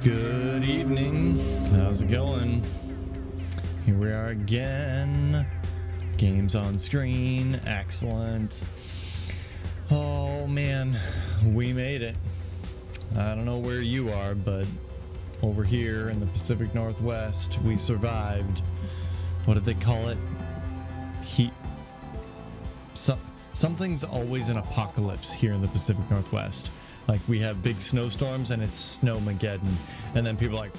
Good evening. How's it going? Here we are again. Games on screen. Excellent. Oh man, we made it. I don't know where you are, but over here in the Pacific Northwest, we survived. What did they call it? Heat. Something's always an apocalypse here in the Pacific Northwest. Like, we have big snowstorms and it's Snowmageddon, and then people are like,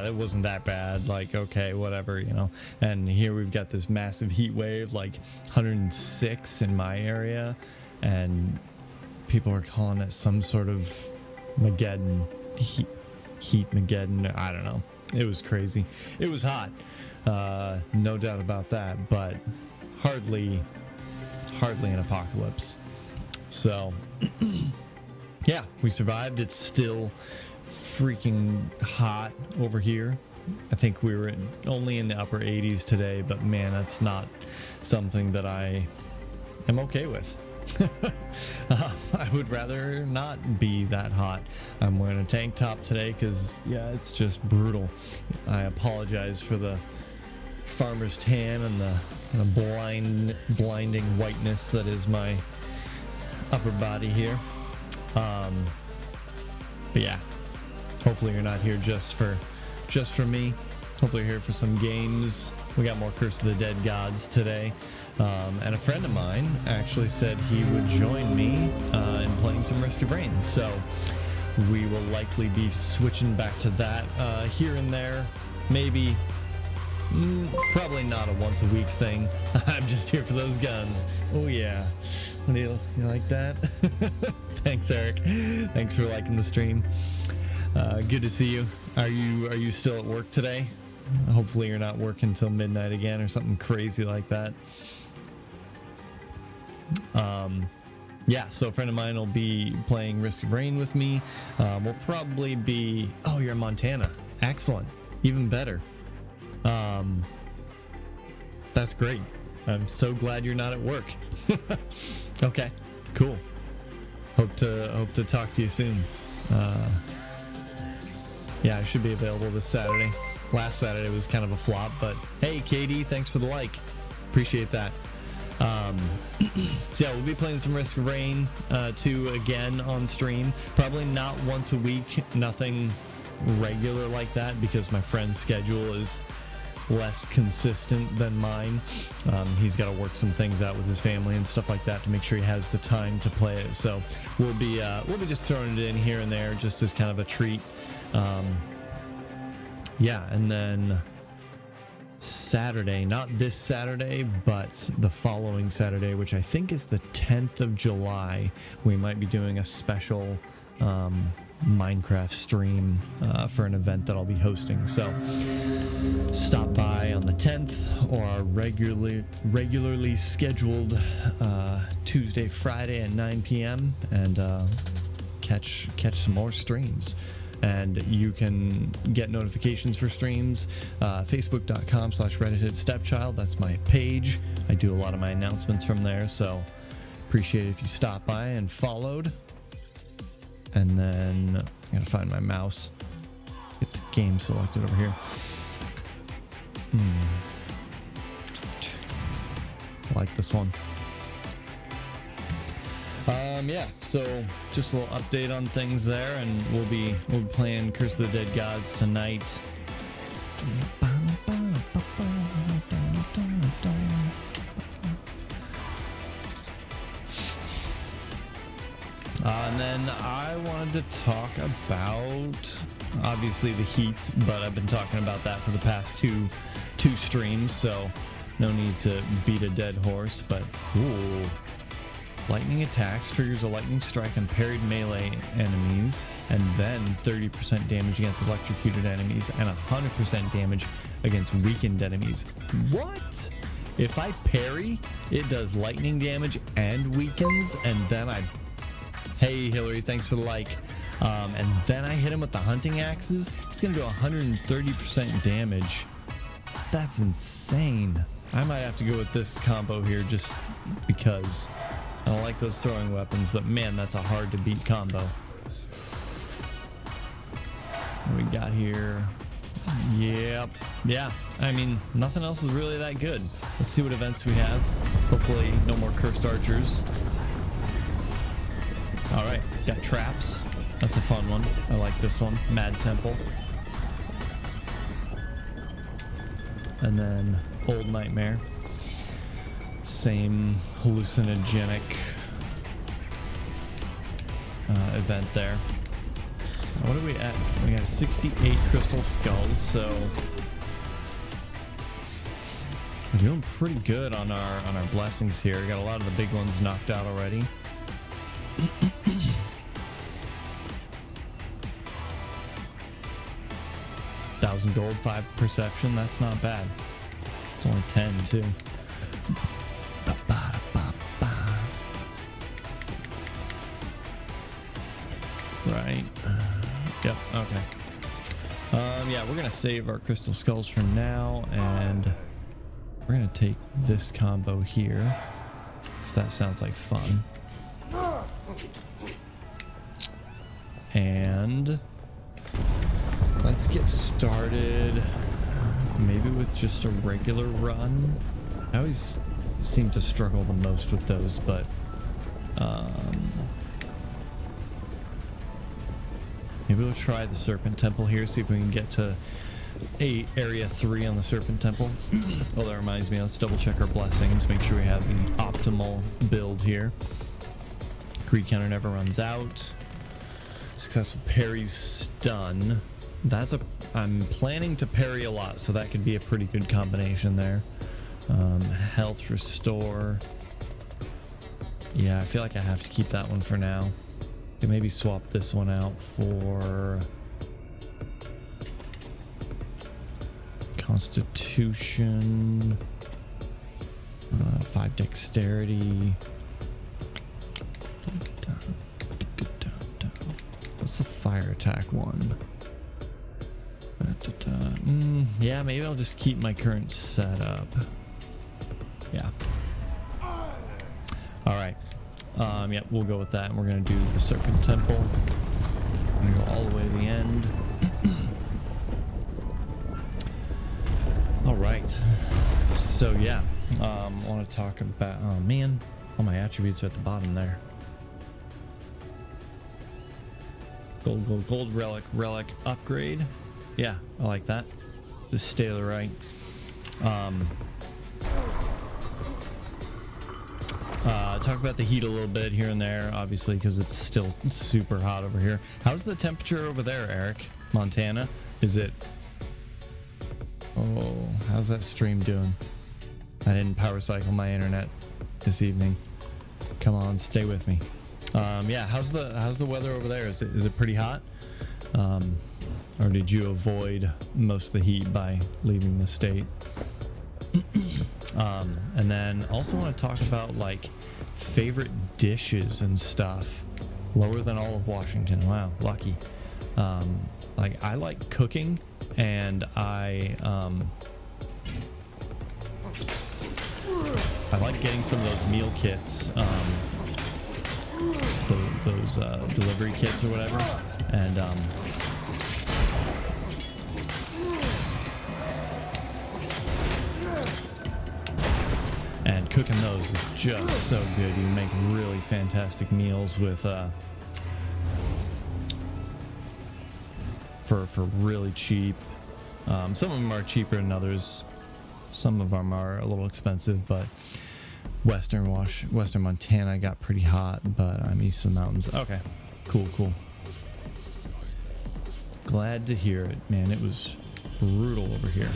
it wasn't that bad, like, okay, whatever, you know. And here we've got this massive heat wave, like 106 in my area, and people are calling it some sort of Mageddon, Heatmageddon, I don't know. It was crazy. It was hot, no doubt about that, but hardly an apocalypse. So yeah, we survived. It's still freaking hot over here. I think we were only in the upper 80s today, but man, that's not something that I am okay with. I would rather not be that hot. I'm wearing a tank top today because, yeah, it's just brutal. I apologize for the farmer's tan and the blinding whiteness that is my upper body here. But yeah, hopefully you're not here just for me. Hopefully you're here for some games. We got more Curse of the Dead Gods today. And a friend of mine actually said he would join me in playing some Risk of Rain. So we will likely be switching back to that here and there. Maybe, probably not a once a week thing. I'm just here for those guns. Oh yeah. You like that? Thanks, Eric. Thanks for liking the stream. Good to see you. Are you still at work today? Hopefully you're not working till midnight again or something crazy like that. Yeah, so a friend of mine will be playing Risk of Rain with me. We'll probably be... Oh, you're in Montana. Excellent. Even better. That's great. I'm so glad you're not at work. Okay, cool. Hope to talk to you soon. Yeah, I should be available this Saturday. Last Saturday was kind of a flop, but hey, Katie, thanks for the like. Appreciate that. So yeah, we'll be playing some Risk of Rain 2 again on stream. Probably not once a week, nothing regular like that, because my friend's schedule is less consistent than mine. He's got to work some things out with his family and stuff like that to make sure he has the time to play it. So we'll be just throwing it in here and there just as kind of a treat. Yeah, and then Saturday, not this Saturday, but the following Saturday, which I think is the 10th of July, we might be doing a special Minecraft stream for an event that I'll be hosting. So stop by on the 10th or our regularly scheduled Tuesday, Friday at 9 p.m. and catch some more streams. And you can get notifications for streams, facebook.com/redheadedstepchild. That's my page. I do a lot of my announcements from there, so appreciate it if you stop by and followed. And then I gotta find my mouse. Get the game selected over here. I like this one. Yeah, so just a little update on things there, and we'll be playing Curse of the Dead Gods tonight. And then I wanted to talk about, obviously, the heats, but I've been talking about that for the past two streams, so no need to beat a dead horse. But ooh, Lightning attacks triggers a lightning strike on parried melee enemies, and then 30% damage against electrocuted enemies and 100% damage against weakened enemies. What? If I parry, it does lightning damage and weakens, and then Hey Hillary, thanks for the like. And then I hit him with the hunting axes. It's gonna do 130% damage. That's insane. I might have to go with this combo here just because I don't like those throwing weapons, but man, that's a hard to beat combo. What we got here? Yep. Yeah, I mean, nothing else is really that good. Let's see what events we have. Hopefully no more cursed archers. All right, got traps. That's a fun one. I like this one. Mad Temple. And then Old Nightmare. Same hallucinogenic event there. What are we at? We got 68 crystal skulls, so we're doing pretty good on our blessings here. Got a lot of the big ones knocked out already. 1,000 gold, 5 perception. That's not bad. It's only 10 too. Right. Yep. Okay. Yeah, we're gonna save our crystal skulls for now, and we're gonna take this combo here, because that sounds like fun. And let's get started maybe with just a regular run. I always seem to struggle the most with those, but maybe we'll try the Serpent Temple here, see if we can get to area 3 on the Serpent Temple. Oh, that reminds me, let's double check our blessings, make sure we have the optimal build here. Greed counter never runs out. Successful parries stun. I'm planning to parry a lot, so that could be a pretty good combination there. Health restore. Yeah, I feel like I have to keep that one for now. Could maybe swap this one out for Constitution, 5 dexterity. What's the fire attack one? Yeah, maybe I'll just keep my current setup. Yeah. All right. Yep, we'll go with that, and we're gonna do the Serpent Temple. I'm gonna go all the way to the end. All right. So yeah, I want to talk about. Oh man, all my attributes are at the bottom there. Gold relic upgrade. Yeah, I like that. Just stay to the right. Talk about the heat a little bit here and there, obviously, because it's still super hot over here. How's the temperature over there, Eric? Montana? Is it... Oh, how's that stream doing? I didn't power cycle my internet this evening. Come on, stay with me. Yeah, how's the weather over there? Is it pretty hot? Or did you avoid most of the heat by leaving the state? And then also want to talk about like favorite dishes and stuff. Lower than all of Washington. Wow, lucky. Like I like cooking, and I like getting some of those meal kits, those delivery kits or whatever, and cooking those is just so good. You make really fantastic meals with for really cheap. Some of them are cheaper than others. Some of them are a little expensive, but Western Montana got pretty hot, but I'm east of the mountains. Okay, cool. Glad to hear it, man. It was brutal over here.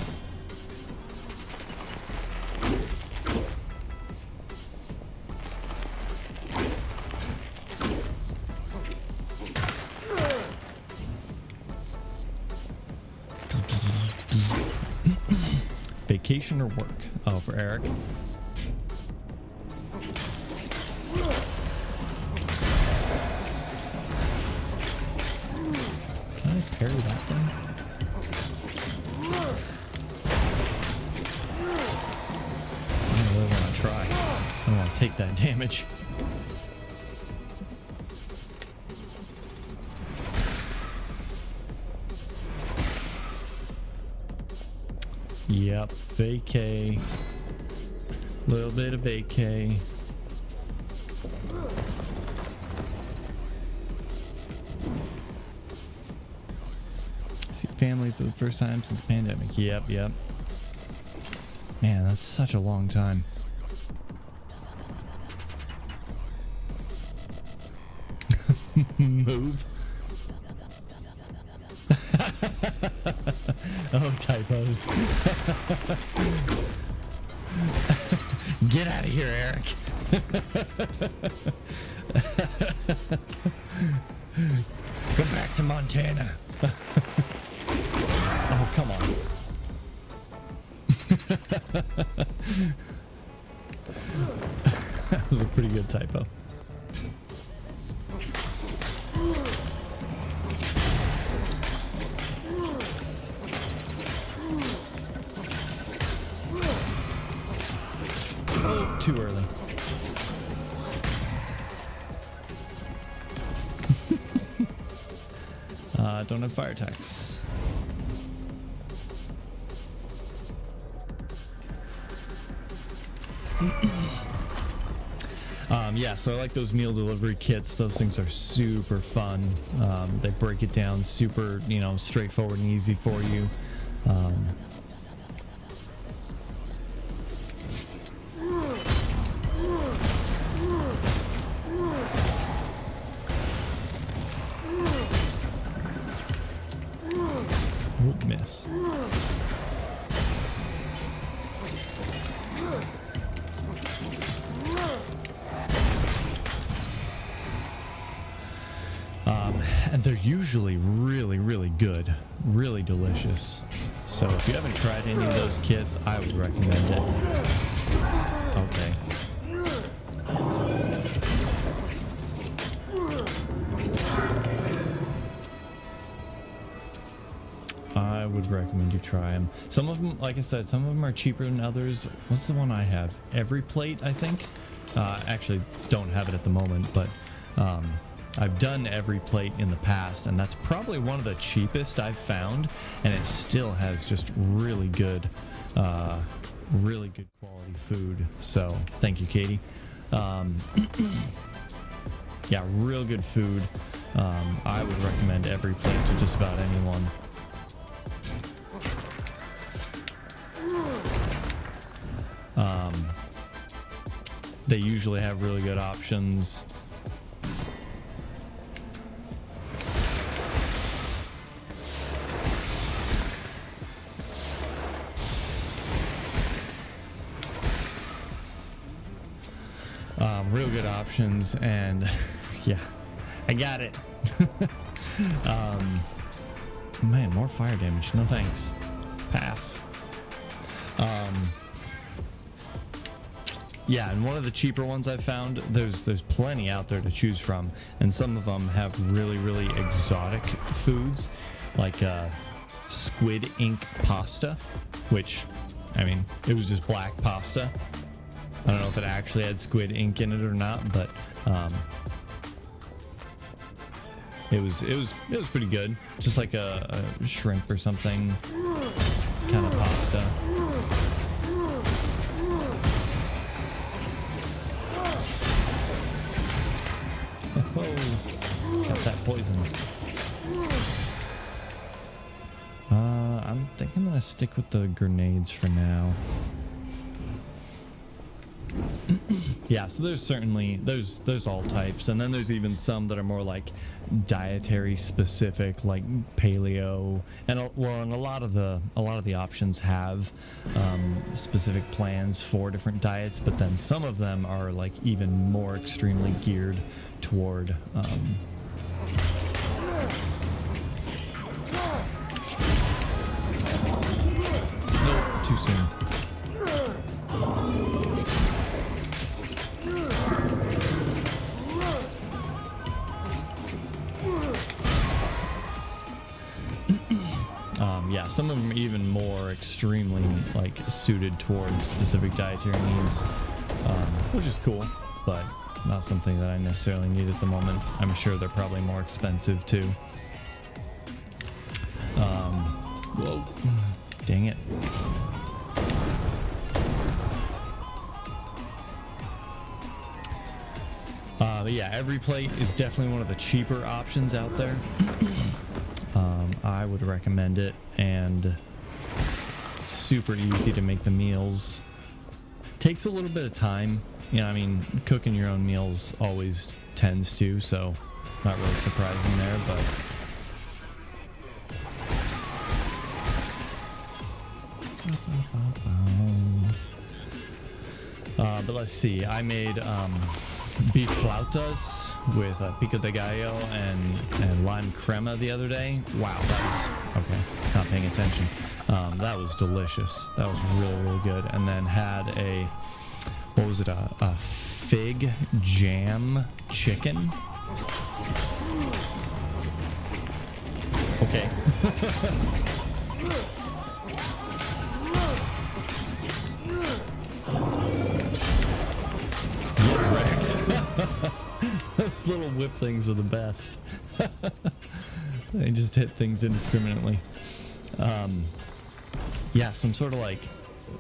education or work? Oh, for Eric. Can I parry that thing? I really want to try. I don't want to take that damage. Yep, vacay. Little bit of vacay. See family for the first time since the pandemic. Yep. Man, that's such a long time. Move. Oh, typos. Get out of here, Eric. Go back to Montana. Oh, come on. That was a pretty good typo. Oh, too early. Don't have fire attacks. Yeah, so I like those meal delivery kits. Those things are super fun. They break it down super, straightforward and easy for you. Ooh, miss. And they're usually really, really good, really delicious. So if you haven't tried any of those kits, I would recommend it. Okay. I would recommend you try them. Some of them, like I said, some of them are cheaper than others. What's the one I have? Every Plate, I think. Actually, don't have it at the moment, but I've done Every Plate in the past, and that's probably one of the cheapest I've found, and it still has just really good quality food. So thank you, Katie. Yeah, real good food. I would recommend Every Plate to just about anyone. They usually have really good options. Real good options, and yeah, I got it. Man, more fire damage. No thanks. Pass. Yeah, and one of the cheaper ones I've found, there's plenty out there to choose from, and some of them have really, really exotic foods, like squid ink pasta, which, I mean, it was just black pasta. I don't know if it actually had squid ink in it or not, but it was pretty good. Just like a shrimp or something kind of pasta. Oh, got that poison. I think I'm gonna stick with the grenades for now. Yeah, so there's certainly there's all types, and then there's even some that are more like dietary specific, like paleo, and a lot of the options have specific plans for different diets, but then some of them are like even more extremely geared toward nope, too soon. yeah, some of them are even more extremely like suited towards specific dietary needs, which is cool, but not something that I necessarily need at the moment. I'm sure they're probably more expensive too. Whoa, dang it. But yeah, Every Plate is definitely one of the cheaper options out there. I would recommend it, and it's super easy to make the meals. Takes a little bit of time. You know, I mean, cooking your own meals always tends to, so not really surprising there, but let's see. I made beef flautas with pico de gallo and lime crema the other day. Wow, that was okay. Not paying attention. That was delicious. That was really, really good. And then had a, what was it? A fig jam chicken. Okay. Those little whip things are the best. They just hit things indiscriminately. Yeah, some sort of like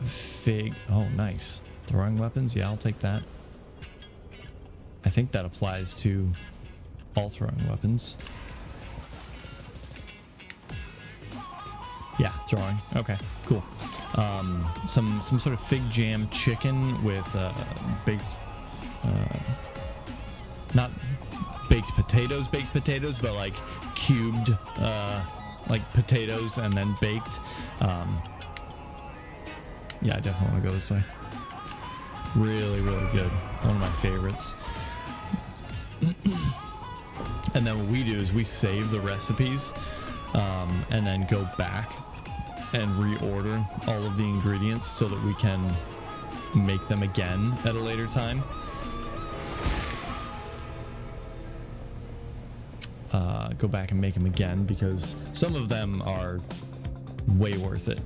fig. Oh, nice. Throwing weapons. Yeah, I'll take that. I think that applies to all throwing weapons. Yeah, throwing. Okay, cool. Some sort of fig jam chicken with baked, not baked potatoes, but like cubed, like potatoes and then baked. Yeah, I definitely want to go this way. Really, really good. One of my favorites. And then what we do is we save the recipes, and then go back and reorder all of the ingredients so that we can make them again at a later time. Go back and make them again because some of them are way worth it.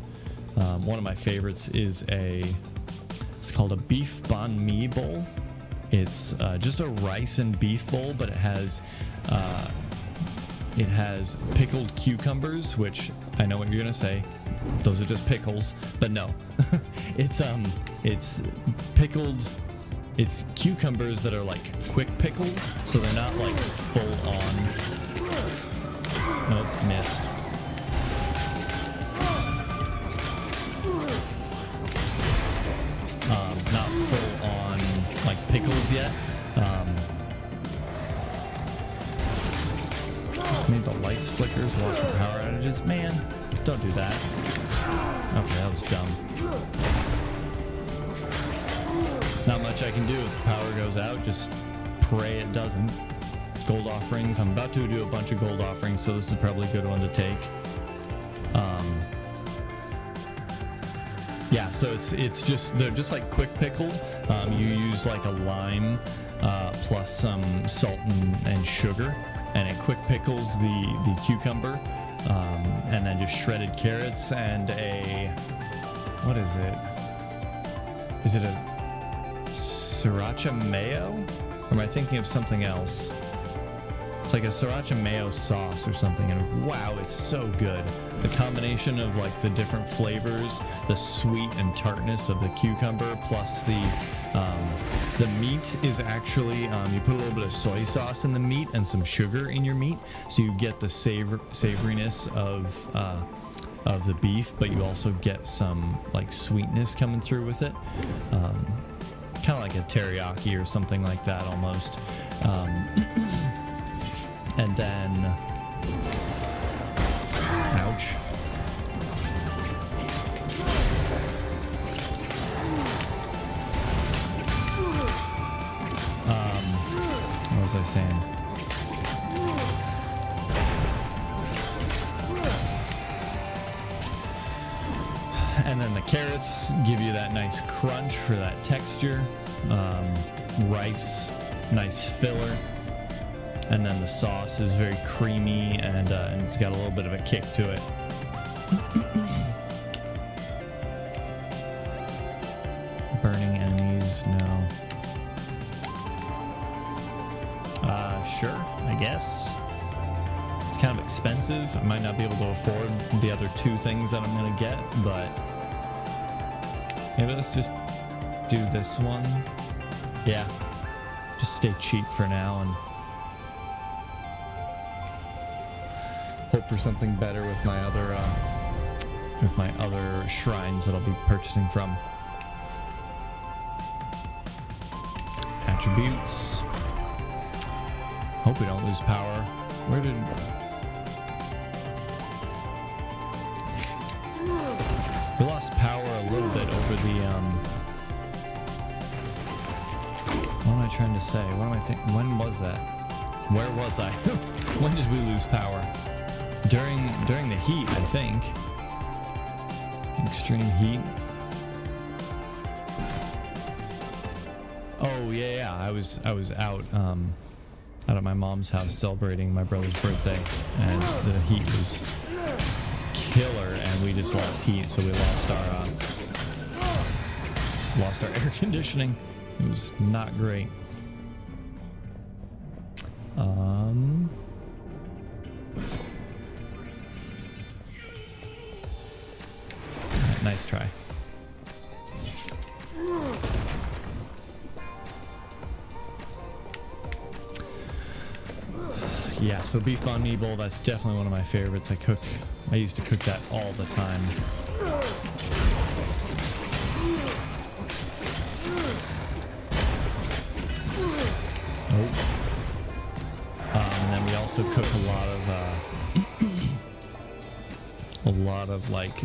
One of my favorites is it's called a beef banh mi bowl. It's just a rice and beef bowl, but it has pickled cucumbers, which I know what you're gonna say. Those are just pickles, but no, it's pickled. It's cucumbers that are like quick pickled, so they're not like full on. Nope, missed. Not full on like pickles yet. Just made the lights flicker so watch for power outages. Man, don't do that. Okay, that was dumb. Not much I can do if the power goes out. Just pray it doesn't. Gold offerings. I'm about to do a bunch of gold offerings, so this is probably a good one to take. Yeah, so it's just, they're just like quick pickled. You use like a lime plus some salt and sugar, and it quick pickles the cucumber, and then just shredded carrots and what is it? Is it a sriracha mayo? Or am I thinking of something else? It's like a sriracha mayo sauce or something, and wow, it's so good. The combination of like the different flavors, the sweet and tartness of the cucumber, plus the meat is actually, you put a little bit of soy sauce in the meat and some sugar in your meat, so you get the savoriness of the beef, but you also get some like sweetness coming through with it. Kind of like a teriyaki or something like that almost. And then, ouch. What was I saying? And then the carrots give you that nice crunch for that texture. Rice, nice filler. And then the sauce is very creamy and it's got a little bit of a kick to it. Burning enemies, no. Sure, I guess. It's kind of expensive. I might not be able to afford the other two things that I'm gonna get, but maybe let's just do this one. Yeah, just stay cheap for now and hope for something better with my other shrines that I'll be purchasing from. Attributes. Hope we don't lose power. Where did... We lost power a little bit over the, What am I trying to say? What am I thinking? When was that? Where was I? When did we lose power? During the heat, I think. Extreme heat. Oh yeah, I was out at my mom's house celebrating my brother's birthday, and the heat was killer, and we just lost heat, so we lost our air conditioning. It was not great. Nice try. Yeah, so beef banh mi bowl, that's definitely one of my favorites. I used to cook that all the time. And then we also cook a lot of like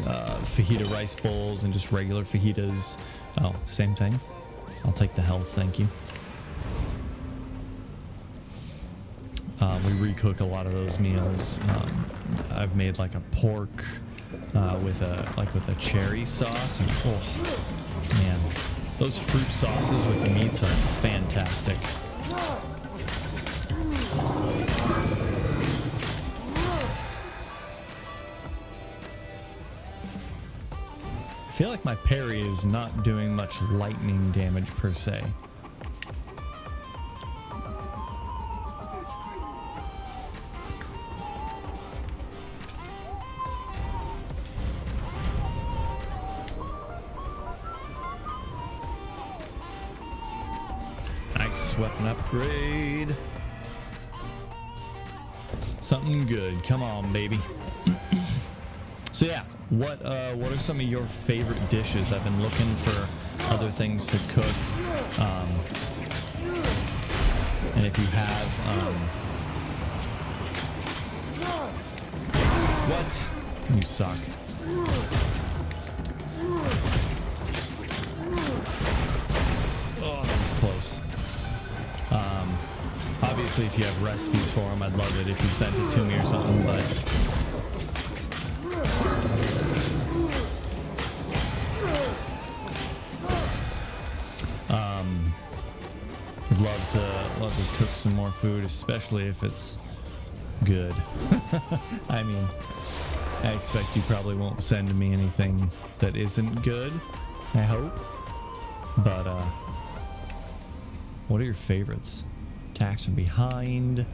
fajita rice bowls and just regular fajitas. Oh, same thing. I'll take the health, thank you. We recook a lot of those meals. I've made like a pork with a cherry sauce. And, oh man, those fruit sauces with the meats are fantastic. I feel like my parry is not doing much lightning damage per se. Weapon upgrade. Something good. Come on, baby. So yeah, what are some of your favorite dishes? I've been looking for other things to cook. And if you have what? You suck. Oh, that was close. Obviously, if you have recipes for them, I'd love it if you sent it to me or something, but... I'd love to cook some more food, especially if it's good. I mean, I expect you probably won't send me anything that isn't good, I hope. But, what are your favorites? Attacks from behind.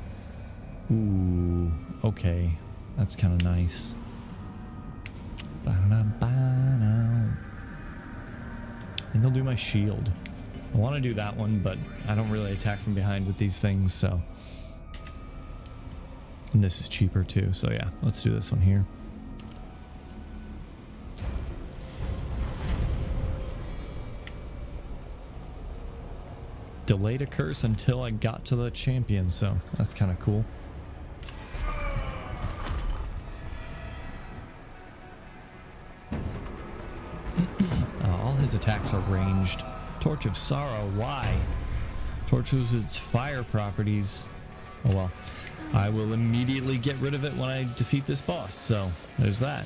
Ooh, okay. That's kind of nice. I think I'll do my shield. I want to do that one, but I don't really attack from behind with these things, so. And this is cheaper too, so yeah, let's do this one here. Delayed a curse until I got to the champion, so that's kind of cool. All his attacks are ranged. Torch of Sorrow, why? Torch loses its fire properties. Oh well. I will immediately get rid of it when I defeat this boss, so there's that.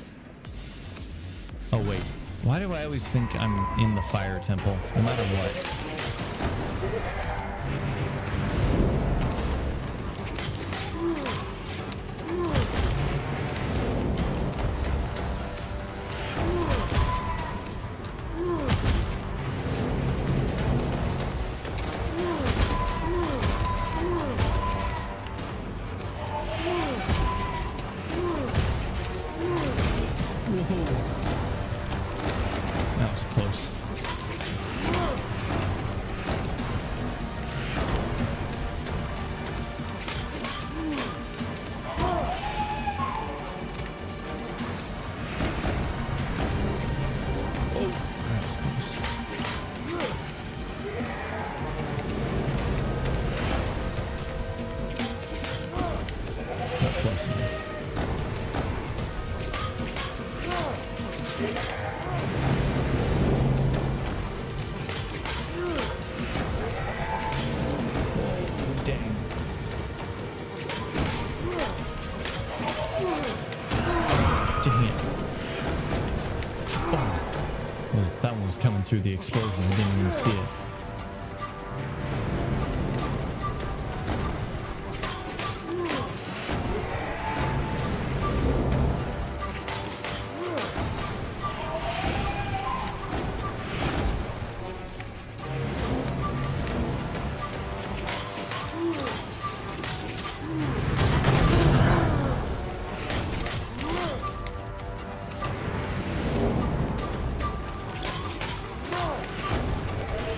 Oh wait, why do I always think I'm in the fire temple, no matter what? through the explosion. I didn't even see it.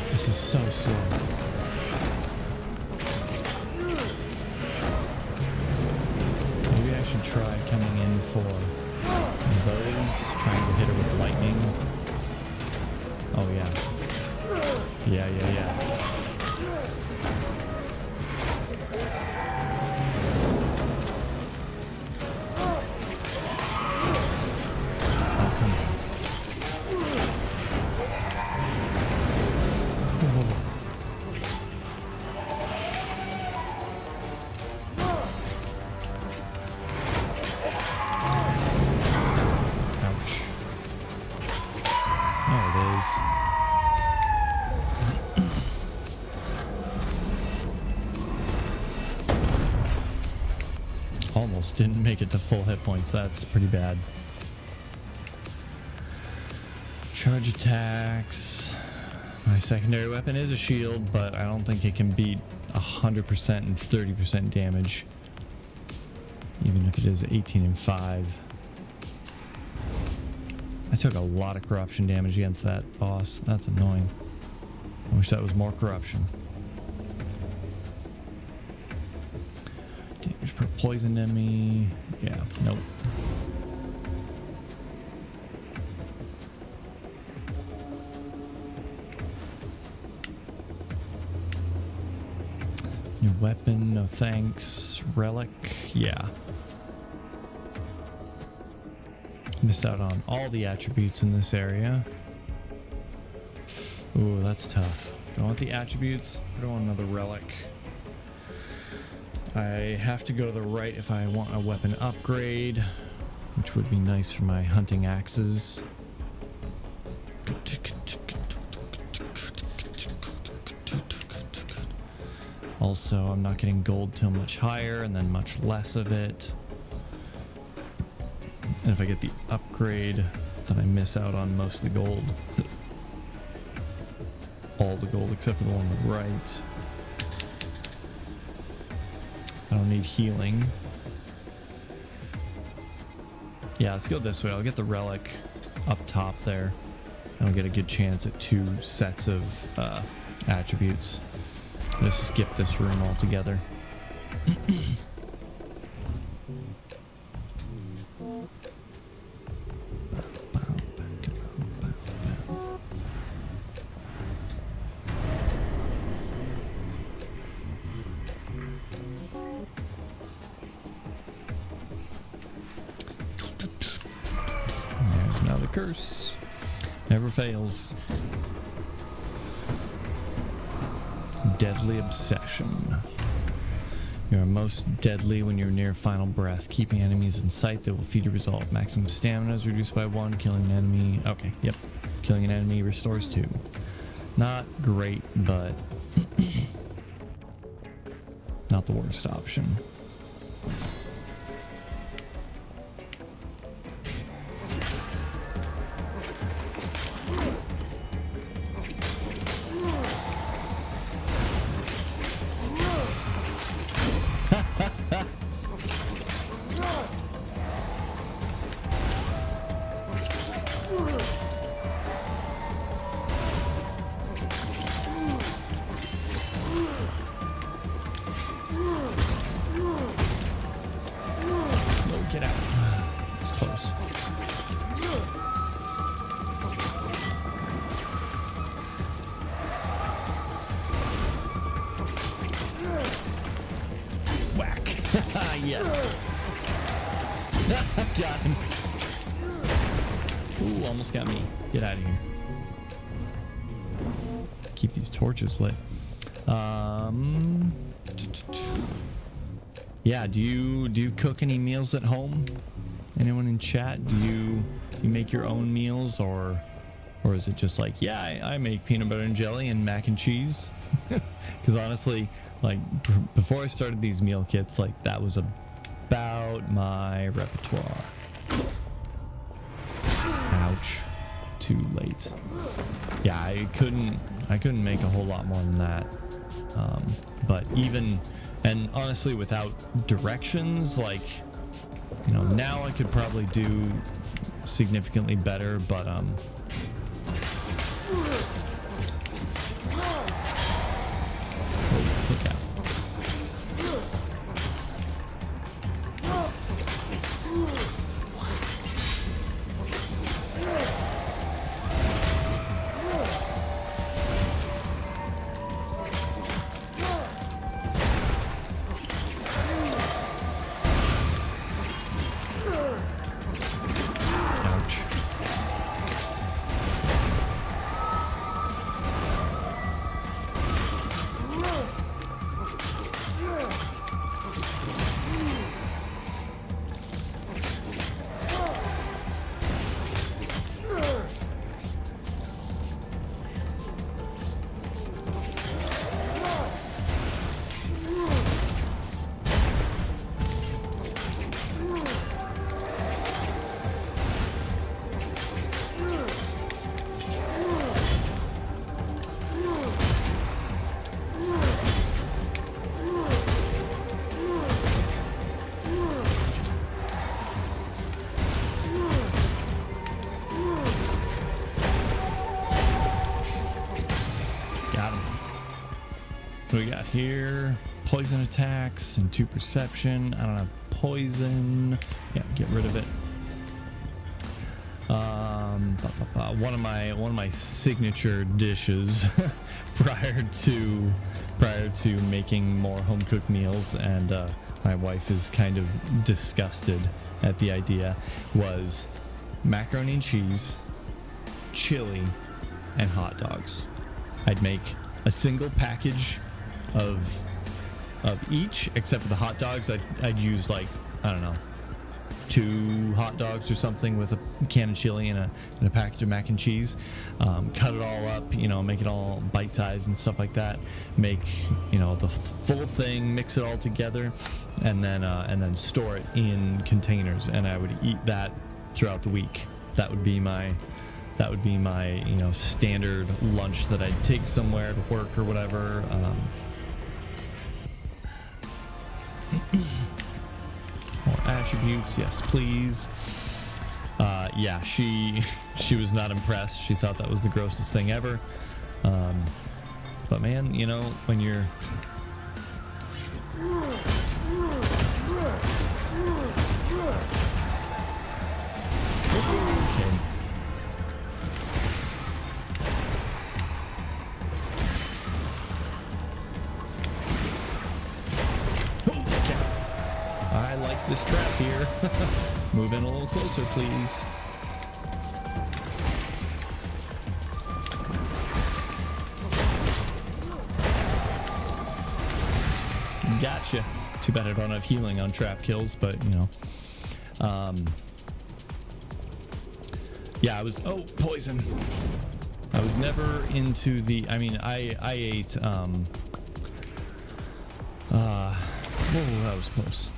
This is so slow. Maybe I should try coming in for those, trying to hit her with lightning. Oh yeah. Yeah. Oh, come on. Ouch. There it is. Almost didn't make it to full hit points. That's pretty bad. Charge attacks. My secondary weapon is a shield, but I don't think it can beat 100% and 30% damage. Even if it is 18 and 5. I took a lot of corruption damage against that boss. That's annoying. I wish that was more corruption. Damage per poison enemy. Yeah, nope. New weapon, no thanks. Relic, yeah. Missed out on all the attributes in this area. Ooh, that's tough. Do I want the attributes? I don't want another relic. I have to go to the right if I want a weapon upgrade, which would be nice for my hunting axes. Also, I'm not getting gold till much higher and then much less of it. And if I get the upgrade, then I miss out on most of the gold. All the gold except for the one on the right. I don't need healing. Yeah, let's go this way. I'll get the relic up top there. I'll get a good chance at 2 sets of attributes. Just skip this room altogether. There's another curse. Never fails. Deadly Obsession. You are most deadly when you're near final breath. Keeping enemies in sight that will feed your resolve. Maximum stamina is reduced by 1. Killing an enemy. Okay, yep. Killing an enemy restores 2. Not great, but not the worst option. Get out. It's close. Whack. Yes. Got him. Ooh, almost got me. Get out of here. Keep these torches lit. Yeah, do you cook any meals at home? Anyone in chat? Do you make your own meals, or Or is it just like, yeah, I make peanut butter and jelly and mac and cheese? Because honestly, like before I started these meal kits, like that was about my repertoire. Ouch. Too late. Yeah, I couldn't make a whole lot more than that. But even, and honestly, without directions, like, you know, now I could probably do significantly better, but oh, look out. What do we got here? Poison attacks and 2 perception. I don't have poison. Yeah, get rid of it. One of my signature dishes prior to making more home cooked meals, and my wife is kind of disgusted at the idea, was macaroni and cheese, chili, and hot dogs. I'd make a single package of each, except for the hot dogs. I'd use, like, I don't know, 2 hot dogs or something with a can of chili and a package of mac and cheese. Cut it all up, you know, make it all bite-sized and stuff like that. Make, you know, the full thing, mix it all together, and then store it in containers. And I would eat that throughout the week. That would be my you know, standard lunch that I'd take somewhere to work or whatever. More attributes, yes please. Yeah, she was not impressed. She thought that was the grossest thing ever. But man, you know, when you're okay. I like this trap here. Move in a little closer, please. Gotcha. Too bad I don't have healing on trap kills, but you know. Yeah, poison. I was never into the, I mean, I ate, whoa, that was close.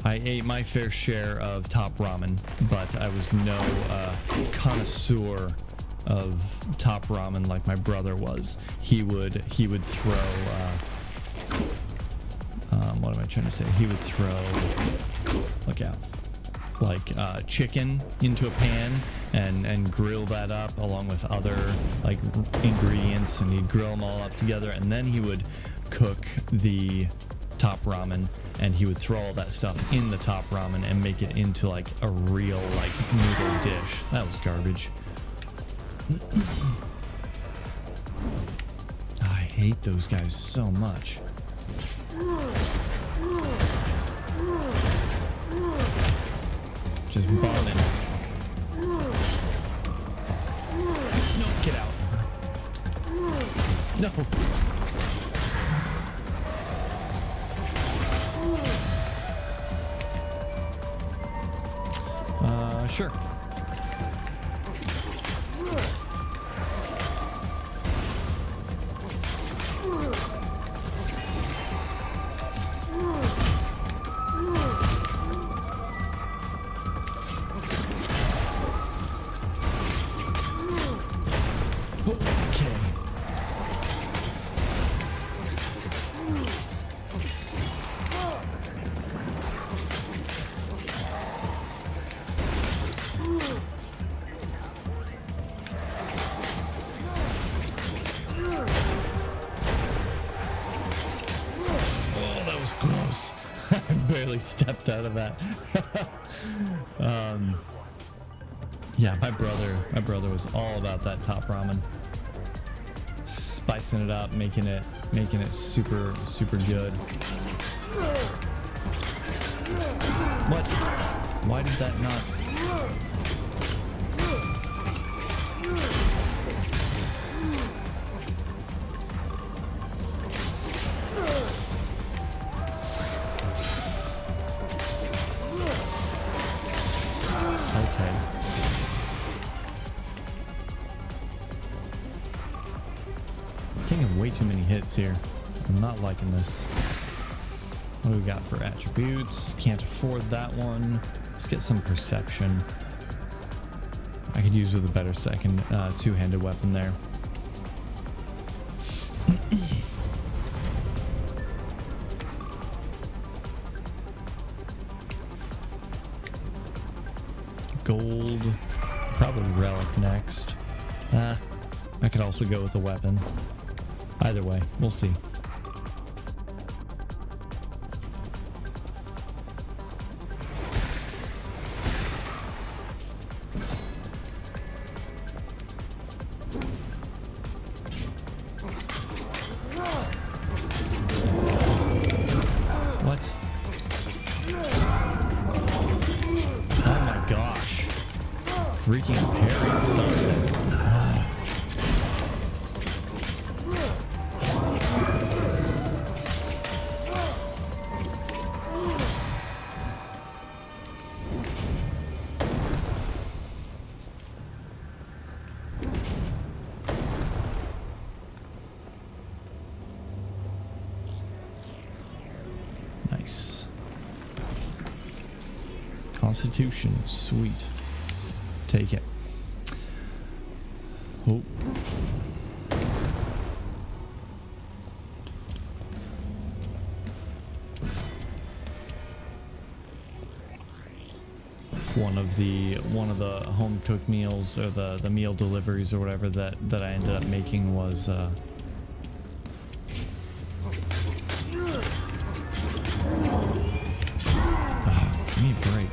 I ate my fair share of Top Ramen, but I was no connoisseur of Top Ramen like my brother was. He would throw, what am I trying to say? He would throw, look out, like chicken into a pan and grill that up along with other like ingredients, and he'd grill them all up together, and then he would cook the Top Ramen, and he would throw all that stuff in the Top Ramen and make it into like a real like noodle dish. That was garbage. I hate those guys so much. Just bombing. No, get out. No. Sure. Okay. Oh, that was close. I barely stepped out of that. Yeah, my brother was all about that top ramen. Spicing it up, making it super good. What? Why did that not? Okay. Taking way too many hits here. I'm not liking this. What do we got for attributes? Can't afford that one. Let's get some perception. I could use with a better second two-handed weapon there. Gold. Probably relic next. I could also go with a weapon. Either way, we'll see. What? Oh my gosh. Freaking parry something. Nice. Constitution, sweet. Take it. Oh. One of the home cooked meals, or the meal deliveries or whatever that I ended up making was give me a break.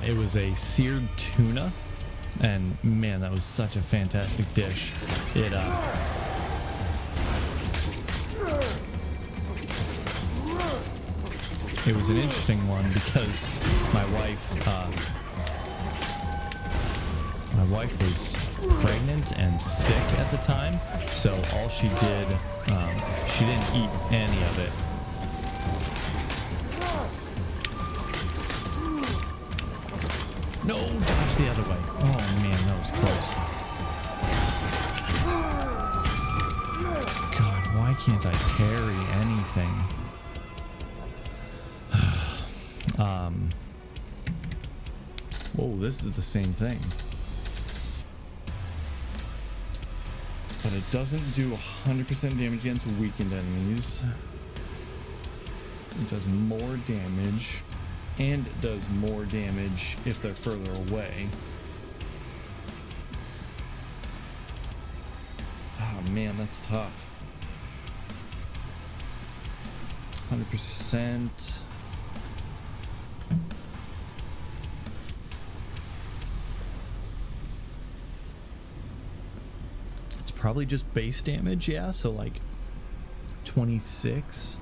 It was a seared tuna, and man, that was such a fantastic dish. It was an interesting one because my wife was pregnant and sick at the time, so all she did, she didn't eat any of it. No, dodge the other way. Oh man, that was close. God, why can't I parry anything? Whoa, this is the same thing. But it doesn't do 100% damage against weakened enemies. It does more damage, and it does more damage if they're further away. Oh man, that's tough. 100%. It's probably just base damage, yeah, so like 26.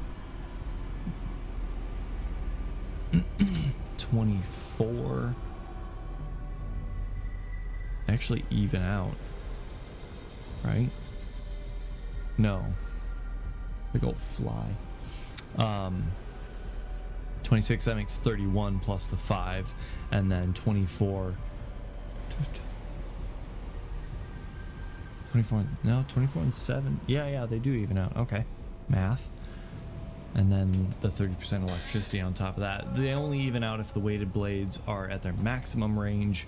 24. Actually even out, right? No, big old fly. 26, that makes 31 plus the 5, and then 24. 24, no, 24 and 7. Yeah, they do even out. Okay, math. And then the 30% electricity on top of that. They only even out if the weighted blades are at their maximum range,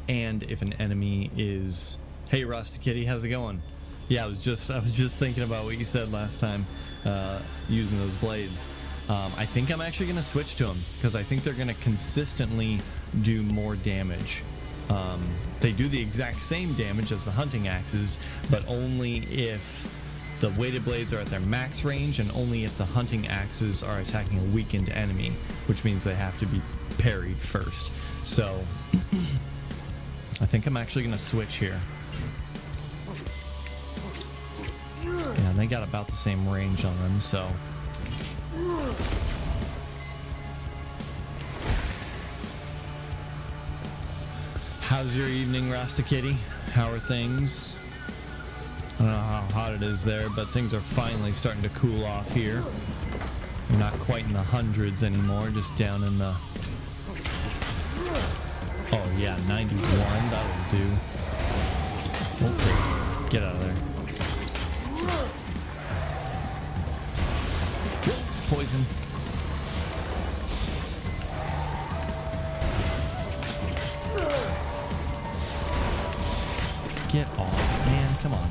and if an enemy is... Hey, Rusty Kitty, how's it going? Yeah, I was just thinking about what you said last time, using those blades. I think I'm actually going to switch to them, because I think they're going to consistently do more damage. They do the exact same damage as the hunting axes, but only if the weighted blades are at their max range, and only if the hunting axes are attacking a weakened enemy, which means they have to be parried first. So I think I'm actually going to switch here. Yeah, they got about the same range on them, so... How's your evening, Rasta Kitty? How are things? I don't know how hot it is there, but things are finally starting to cool off here. We're not quite in the hundreds anymore, just down in the... Oh yeah, 91, that'll do. Okay, get out of there. Poison. Get off, man, come on.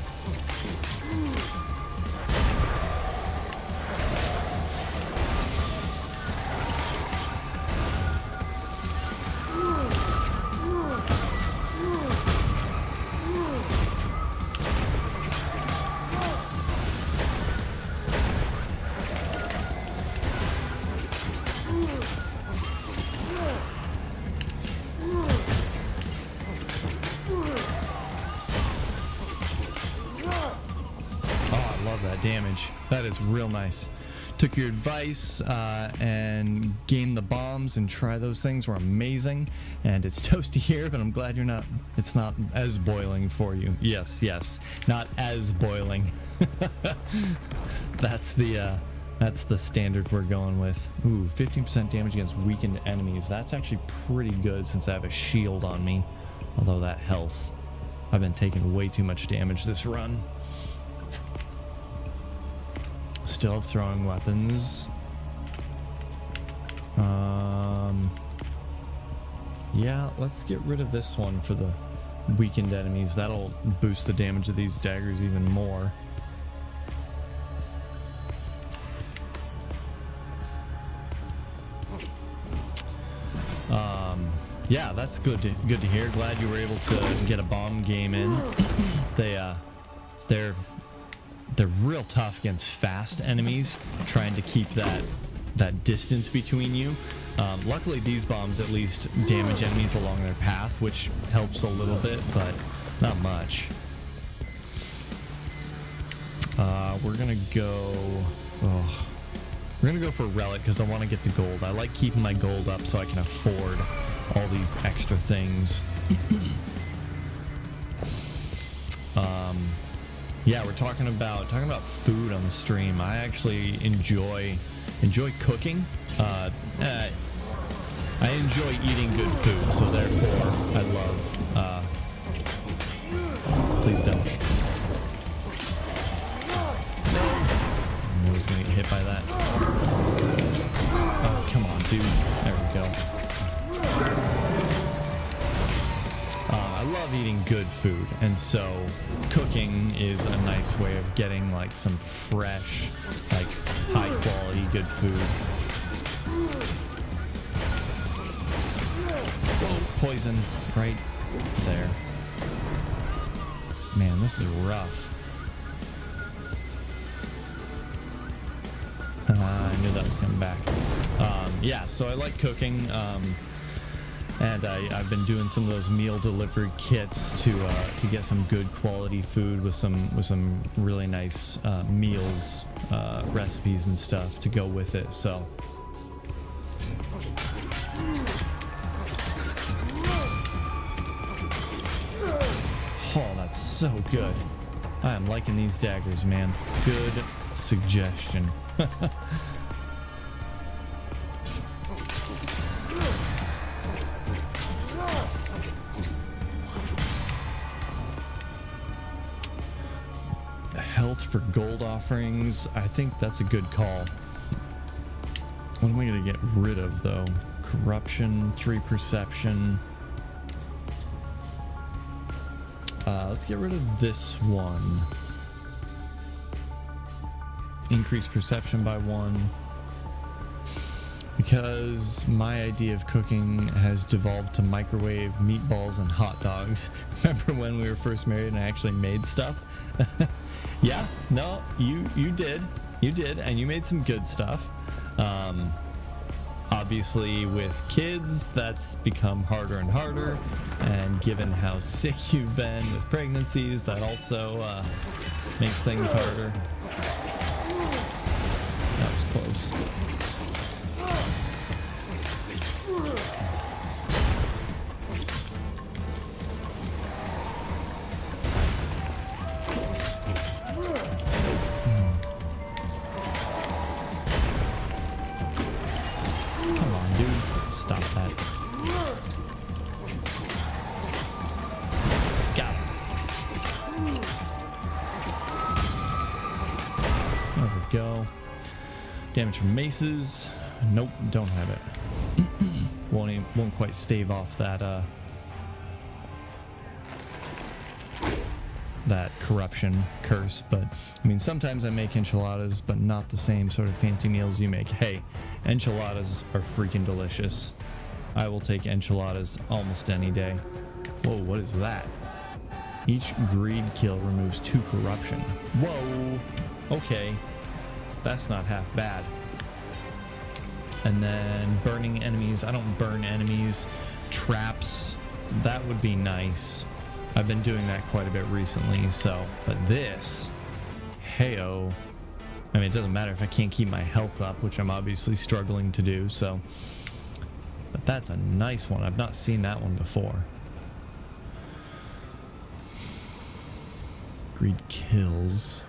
Damage. That is real nice. Took your advice and game the bombs and try those things were amazing. And it's toasty here, but I'm glad you're not. It's not as boiling for you. Yes, not as boiling. That's the standard we're going with. Ooh, 15% damage against weakened enemies. That's actually pretty good since I have a shield on me. Although that health, I've been taking way too much damage this run. Still throwing weapons. Yeah, let's get rid of this one for the weakened enemies. That'll boost the damage of these daggers even more. Yeah, that's good to hear. Glad you were able to get a bomb game in. They're real tough against fast enemies, trying to keep that distance between you. Luckily, these bombs at least damage enemies along their path, which helps a little bit, but not much. We're gonna go for Relic because I want to get the gold. I like keeping my gold up so I can afford all these extra things. Yeah, we're talking about food on the stream. I actually enjoy cooking. I enjoy eating good food, so therefore I love. Please don't. I was gonna get hit by that. Oh, come on, dude. There we go. I love eating good food, and so cooking is a nice way of getting like some fresh, like high quality good food. Whoa, poison right there. Man, this is rough. I knew that was coming back. Yeah, so I like cooking. And I've been doing some of those meal delivery kits to get some good quality food with some really nice meals, recipes and stuff to go with it. So. Oh, that's so good. I am liking these daggers, man. Good suggestion. health for gold offerings. I think that's a good call. What am I going to get rid of, though? Corruption, 3 perception. Let's get rid of this one. Increase perception by 1. Because my idea of cooking has devolved to microwave meatballs and hot dogs. Remember when we were first married and I actually made stuff? Yeah, no, you did. You did, and you made some good stuff. Obviously, with kids, that's become harder and harder. And given how sick you've been with pregnancies, that also makes things harder. That was close. Come on, dude. Stop that. Got it. There we go. Damage from maces. Nope, don't have it. Won't quite stave off that that corruption curse, but I mean sometimes I make enchiladas, but not the same sort of fancy meals you make. Hey, enchiladas are freaking delicious. I will take enchiladas almost any day. Whoa, what is that? Each greed kill removes 2 corruption. Whoa, okay, that's not half bad. And then burning enemies. I don't burn enemies. Traps, that would be nice. I've been doing that quite a bit recently, so, but this, heyo. I mean, it doesn't matter if I can't keep my health up, which I'm obviously struggling to do, so. But that's a nice one. I've not seen that one before. Greed kills.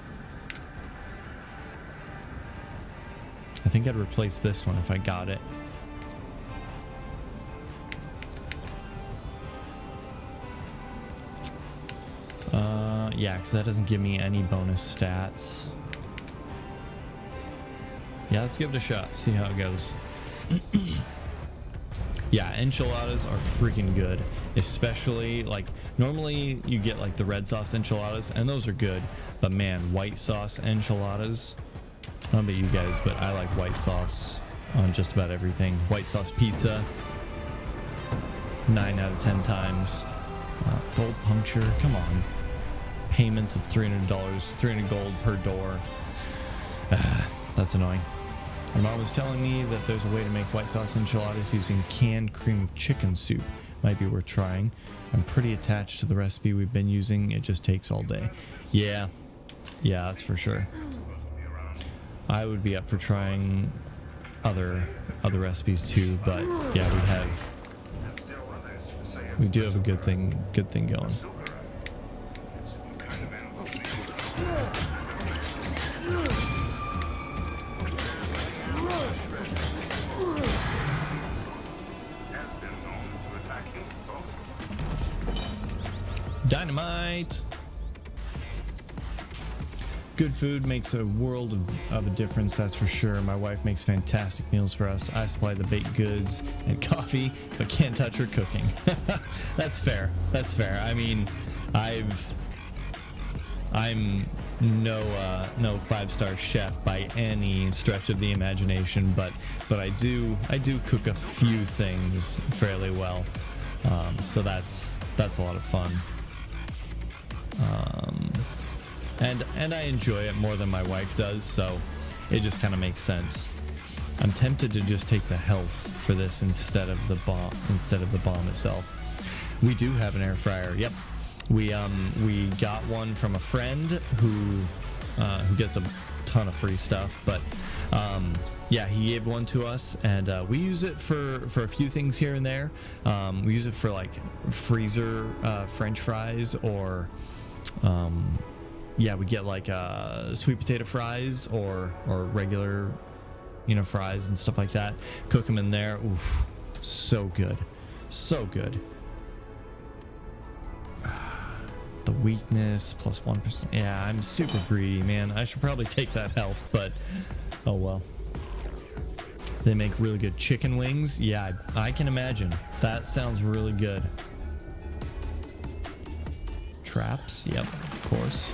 I think I'd replace this one if I got it. Yeah, because that doesn't give me any bonus stats. Yeah, let's give it a shot. See how it goes. Yeah, enchiladas are freaking good. Especially, like, normally you get, like, the red sauce enchiladas, and those are good. But, man, white sauce enchiladas... I don't know about you guys, but I like white sauce on just about everything. White sauce pizza, 9 out of 10 times. Gold puncture, come on. Payments of $300, 300 gold per door. That's annoying. My mom was telling me that there's a way to make white sauce enchiladas using canned cream of chicken soup. Might be worth trying. I'm pretty attached to the recipe we've been using. It just takes all day. Yeah, that's for sure. I would be up for trying other recipes too, but yeah, we do have a good thing going. Dynamite. Good food makes a world of a difference, that's for sure. My wife makes fantastic meals for us. I supply the baked goods and coffee, but can't touch her cooking. That's fair. That's fair. I mean, I'm no 5-star chef by any stretch of the imagination, but I do cook a few things fairly well. So that's a lot of fun. And I enjoy it more than my wife does, so it just kind of makes sense. I'm tempted to just take the health for this instead of the bomb itself. We do have an air fryer. Yep, we got one from a friend who gets a ton of free stuff, but yeah, he gave one to us, and we use it for a few things here and there. We use it for like freezer French fries, or yeah, we get like sweet potato fries or regular, fries and stuff like that. Cook them in there. Oof, so good, so good. The weakness plus 1%. Yeah, I'm super greedy, man. I should probably take that health, but oh well. They make really good chicken wings. Yeah, I can imagine. That sounds really good. Traps. Yep, of course.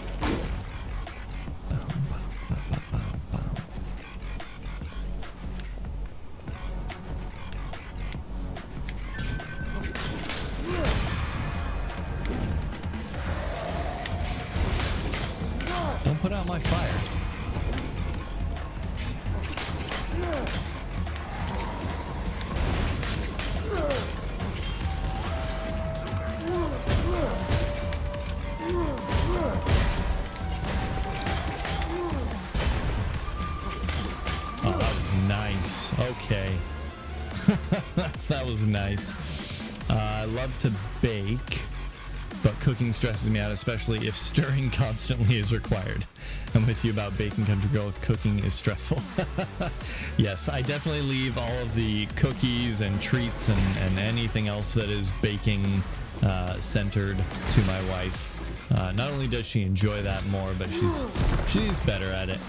Don't put out my fire. Okay. That was nice. I love to bake, but cooking stresses me out, especially if stirring constantly is required. I'm with you about baking, country girl. Cooking is stressful. Yes, I definitely leave all of the cookies and treats and anything else that is baking centered to my wife. Not only does she enjoy that more, but she's better at it.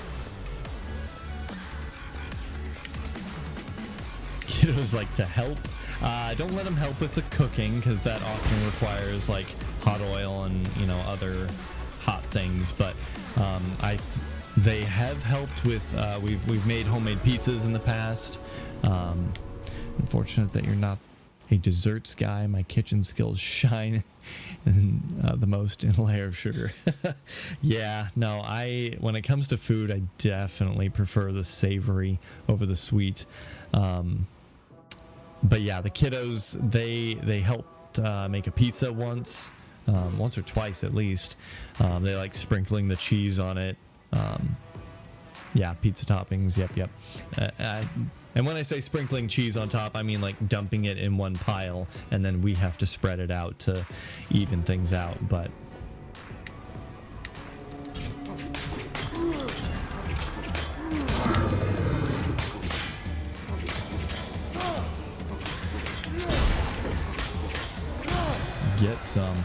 Kiddos like to help. Don't let them help with the cooking, because that often requires like hot oil and other hot things. But they have helped with. We've made homemade pizzas in the past. Unfortunate that you're not a desserts guy. My kitchen skills shine the most in a layer of sugar. Yeah, no. When it comes to food, I definitely prefer the savory over the sweet. But yeah, the kiddos, they helped make a pizza once or twice at least. They like sprinkling the cheese on it. Yeah, pizza toppings. Yep. And when I say sprinkling cheese on top, I mean like dumping it in one pile, and then we have to spread it out to even things out. But get some.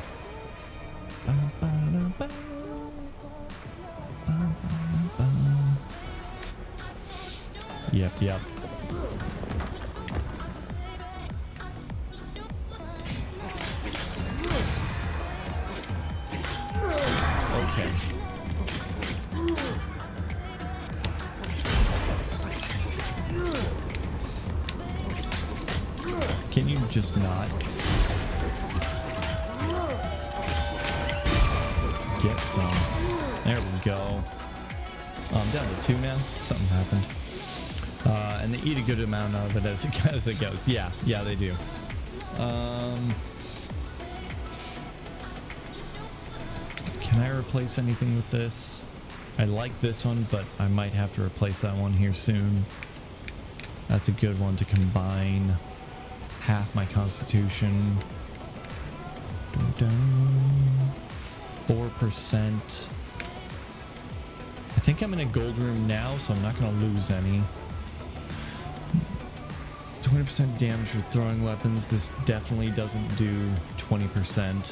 Yep. Okay. Can you just not? Get some. There we go. I'm down to 2 now. Something happened. And they eat a good amount of it as it goes. Yeah, they do. Can I replace anything with this? I like this one, but I might have to replace that one here soon. That's a good one to combine. Half my constitution. 4%. I think I'm in a gold room now, so I'm not going to lose any. 20% damage for throwing weapons. This definitely doesn't do 20%.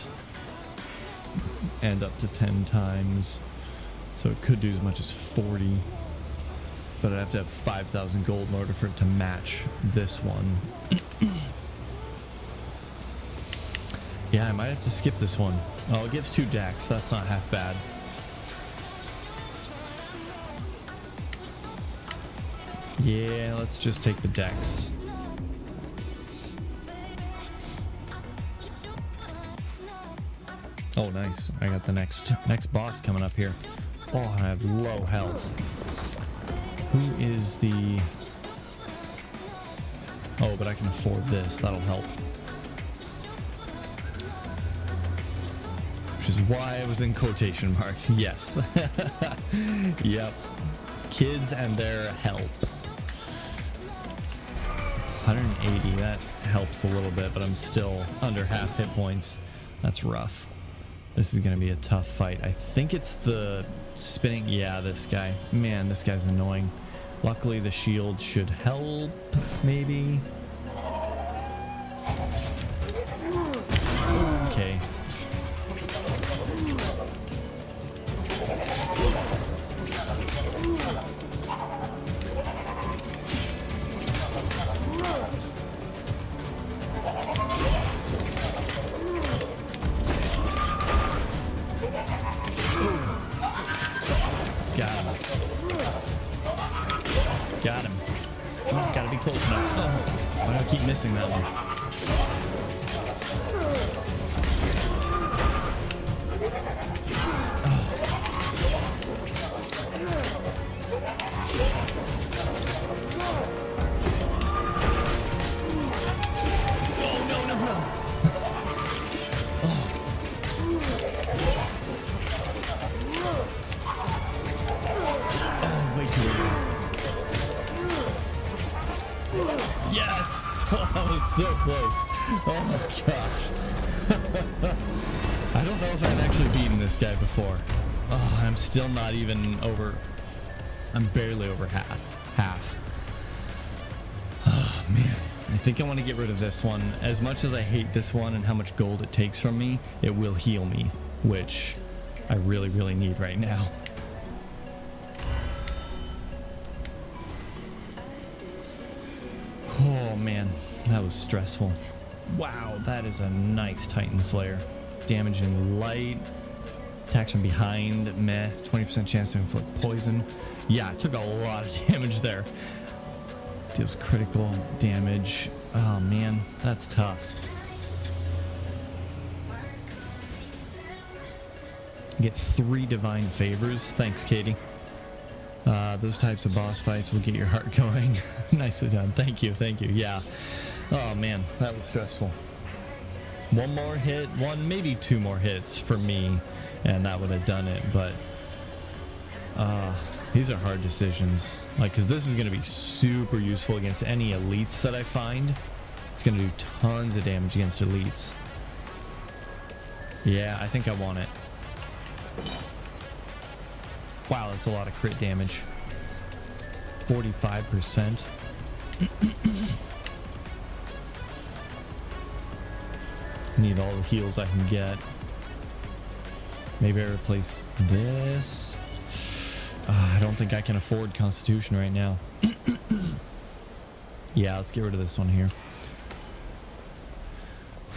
And up to 10 times. So it could do as much as 40. But I'd have to have 5,000 gold in order for it to match this one. Yeah, I might have to skip this one. Oh, it gives 2 decks. That's not half bad. Yeah, let's just take the decks. Oh, nice. I got the next boss coming up here. Oh, I have low health. Who is the... Oh, but I can afford this. That'll help. Which is why I was in quotation marks. Yes. Yep. Kids and their help. 180. That helps a little bit, but I'm still under half hit points. That's rough. This is going to be a tough fight. I think it's the spinning. Yeah, this guy. Man, this guy's annoying. Luckily, the shield should help, maybe. Okay. missing that one. Yes! Oh, that was so close. Oh my gosh. I don't know if I've actually beaten this guy before. Oh, I'm still not even over. I'm barely over half. Oh man. I think I want to get rid of this one. As much as I hate this one and how much gold it takes from me, it will heal me, which I really, really need right now. Oh man, that was stressful. Wow, that is a nice Titan Slayer. Damaging light, attacks from behind, meh, 20% chance to inflict poison. Yeah, it took a lot of damage there. Deals critical damage. Oh man, that's tough. Get 3 divine favors. Thanks, Katie. Those types of boss fights will get your heart going. Nicely done. Thank you. Thank you. Yeah. Oh man, that was stressful. One more hit, maybe 2 more hits for me, and that would have done it. But these are hard decisions. Like, because this is going to be super useful against any elites that I find. It's going to do tons of damage against elites. Yeah, I think I want it. Wow, that's a lot of crit damage. 45%. Need all the heals I can get. Maybe I replace this. I don't think I can afford Constitution right now. Yeah, let's get rid of this one here.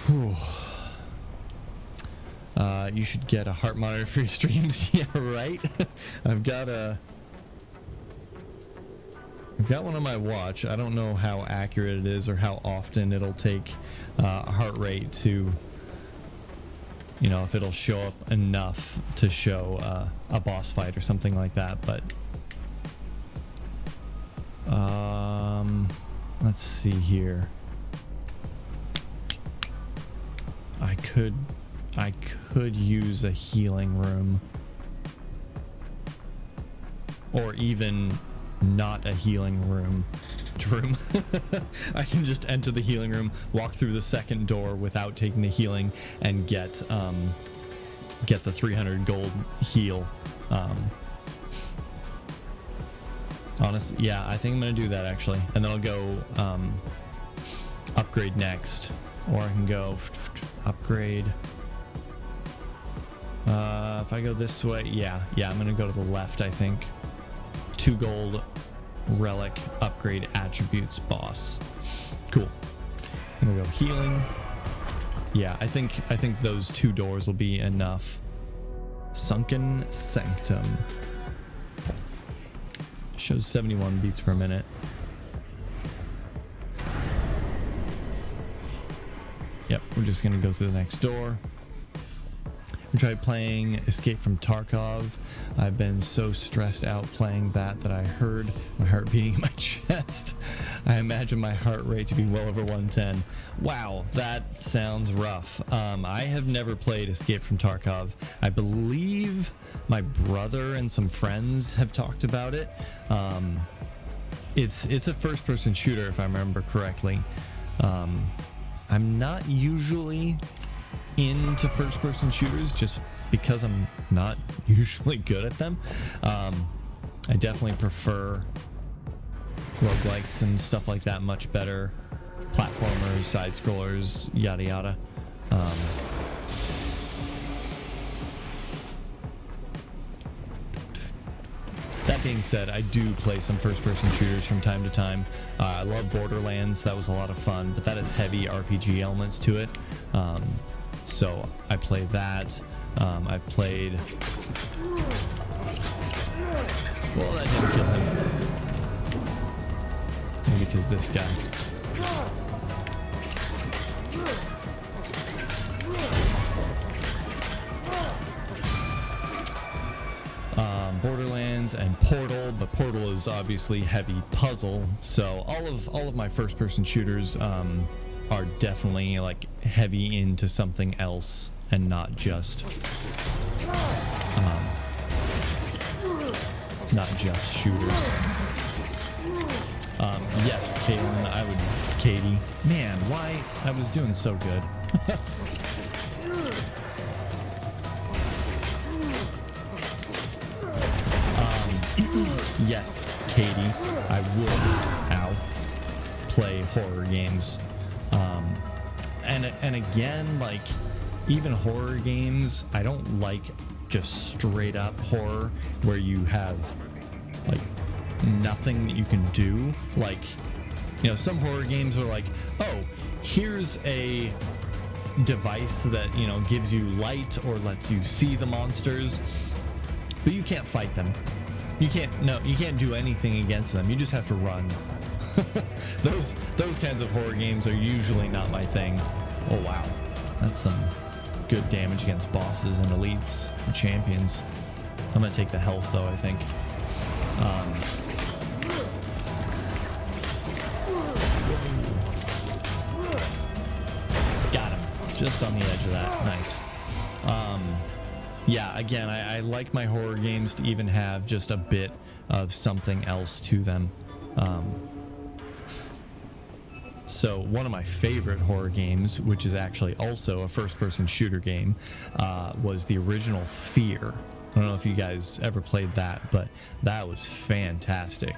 Whew. You should get a heart monitor for your streams. Yeah, right? I've got one on my watch. I don't know how accurate it is or how often it'll take a heart rate to, you know, if it'll show up enough to show a boss fight or something like that. But let's see here. I could use a healing room, or even not a healing room. I can just enter the healing room, walk through the second door without taking the healing, and get the 300 gold heal. Honestly, yeah, I think I'm gonna do that actually, and then I'll go upgrade next, or I can go upgrade. If I go this way, yeah, I'm gonna go to the left. I think 2 gold relic upgrade attributes boss. Cool. I'm gonna go healing. Yeah, I think those 2 doors will be enough. Sunken Sanctum shows 71 beats per minute. Yep, we're just gonna go through the next door. We tried playing Escape from Tarkov. I've been so stressed out playing that I heard my heart beating in my chest. I imagine my heart rate to be well over 110. Wow, that sounds rough. I have never played Escape from Tarkov. I believe my brother and some friends have talked about it. It's a first-person shooter, if I remember correctly. I'm not usually into first-person shooters just because I'm not usually good at them. I definitely prefer roguelikes and stuff like that much better. Platformers, side-scrollers, yada yada. That being said, I do play some first-person shooters from time to time. I love Borderlands. That was a lot of fun, but that has heavy RPG elements to it. So I play that. I've played... Well, that didn't kill him. Maybe because this guy. Borderlands and Portal, but Portal is obviously heavy puzzle. So all of my first-person shooters are definitely like heavy into something else and not just shooters. Yes, Caitlin, Katie. Man, why? I was doing so good. Yes, Katie, I would play horror games. And again, like, even horror games, I don't like just straight up horror where you have like nothing that you can do. Like, you know, some horror games are like, oh, here's a device that, you know, gives you light or lets you see the monsters, but you can't fight them. You can't do anything against them. You just have to run. Those kinds of horror games are usually not my thing. Oh wow, that's some good damage against bosses and elites and champions. I'm gonna take the health though, I think. Got him, just on the edge of that. Nice. Yeah, again, I like my horror games to even have just a bit of something else to them. So one of my favorite horror games, which is actually also a first-person shooter game, was the original Fear. I don't know if you guys ever played that, but that was fantastic.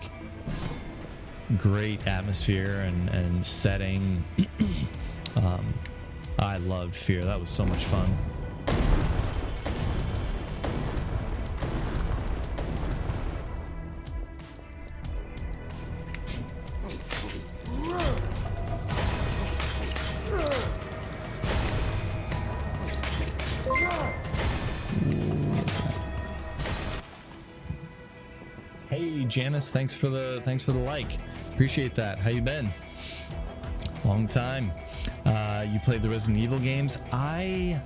Great atmosphere and setting. I loved Fear. That was so much fun. Hey Janice, thanks for the like. Appreciate that. How you been? Long time. You played the Resident Evil games? I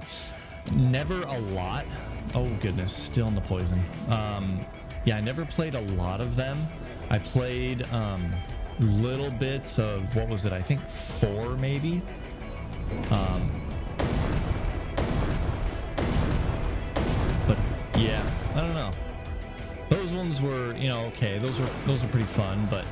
never a lot. Oh goodness, still in the poison. Yeah, I never played a lot of them. I played little bits of, what was it? I think 4 maybe. But yeah, I don't know. Those ones were, you know, okay. Those are pretty fun, but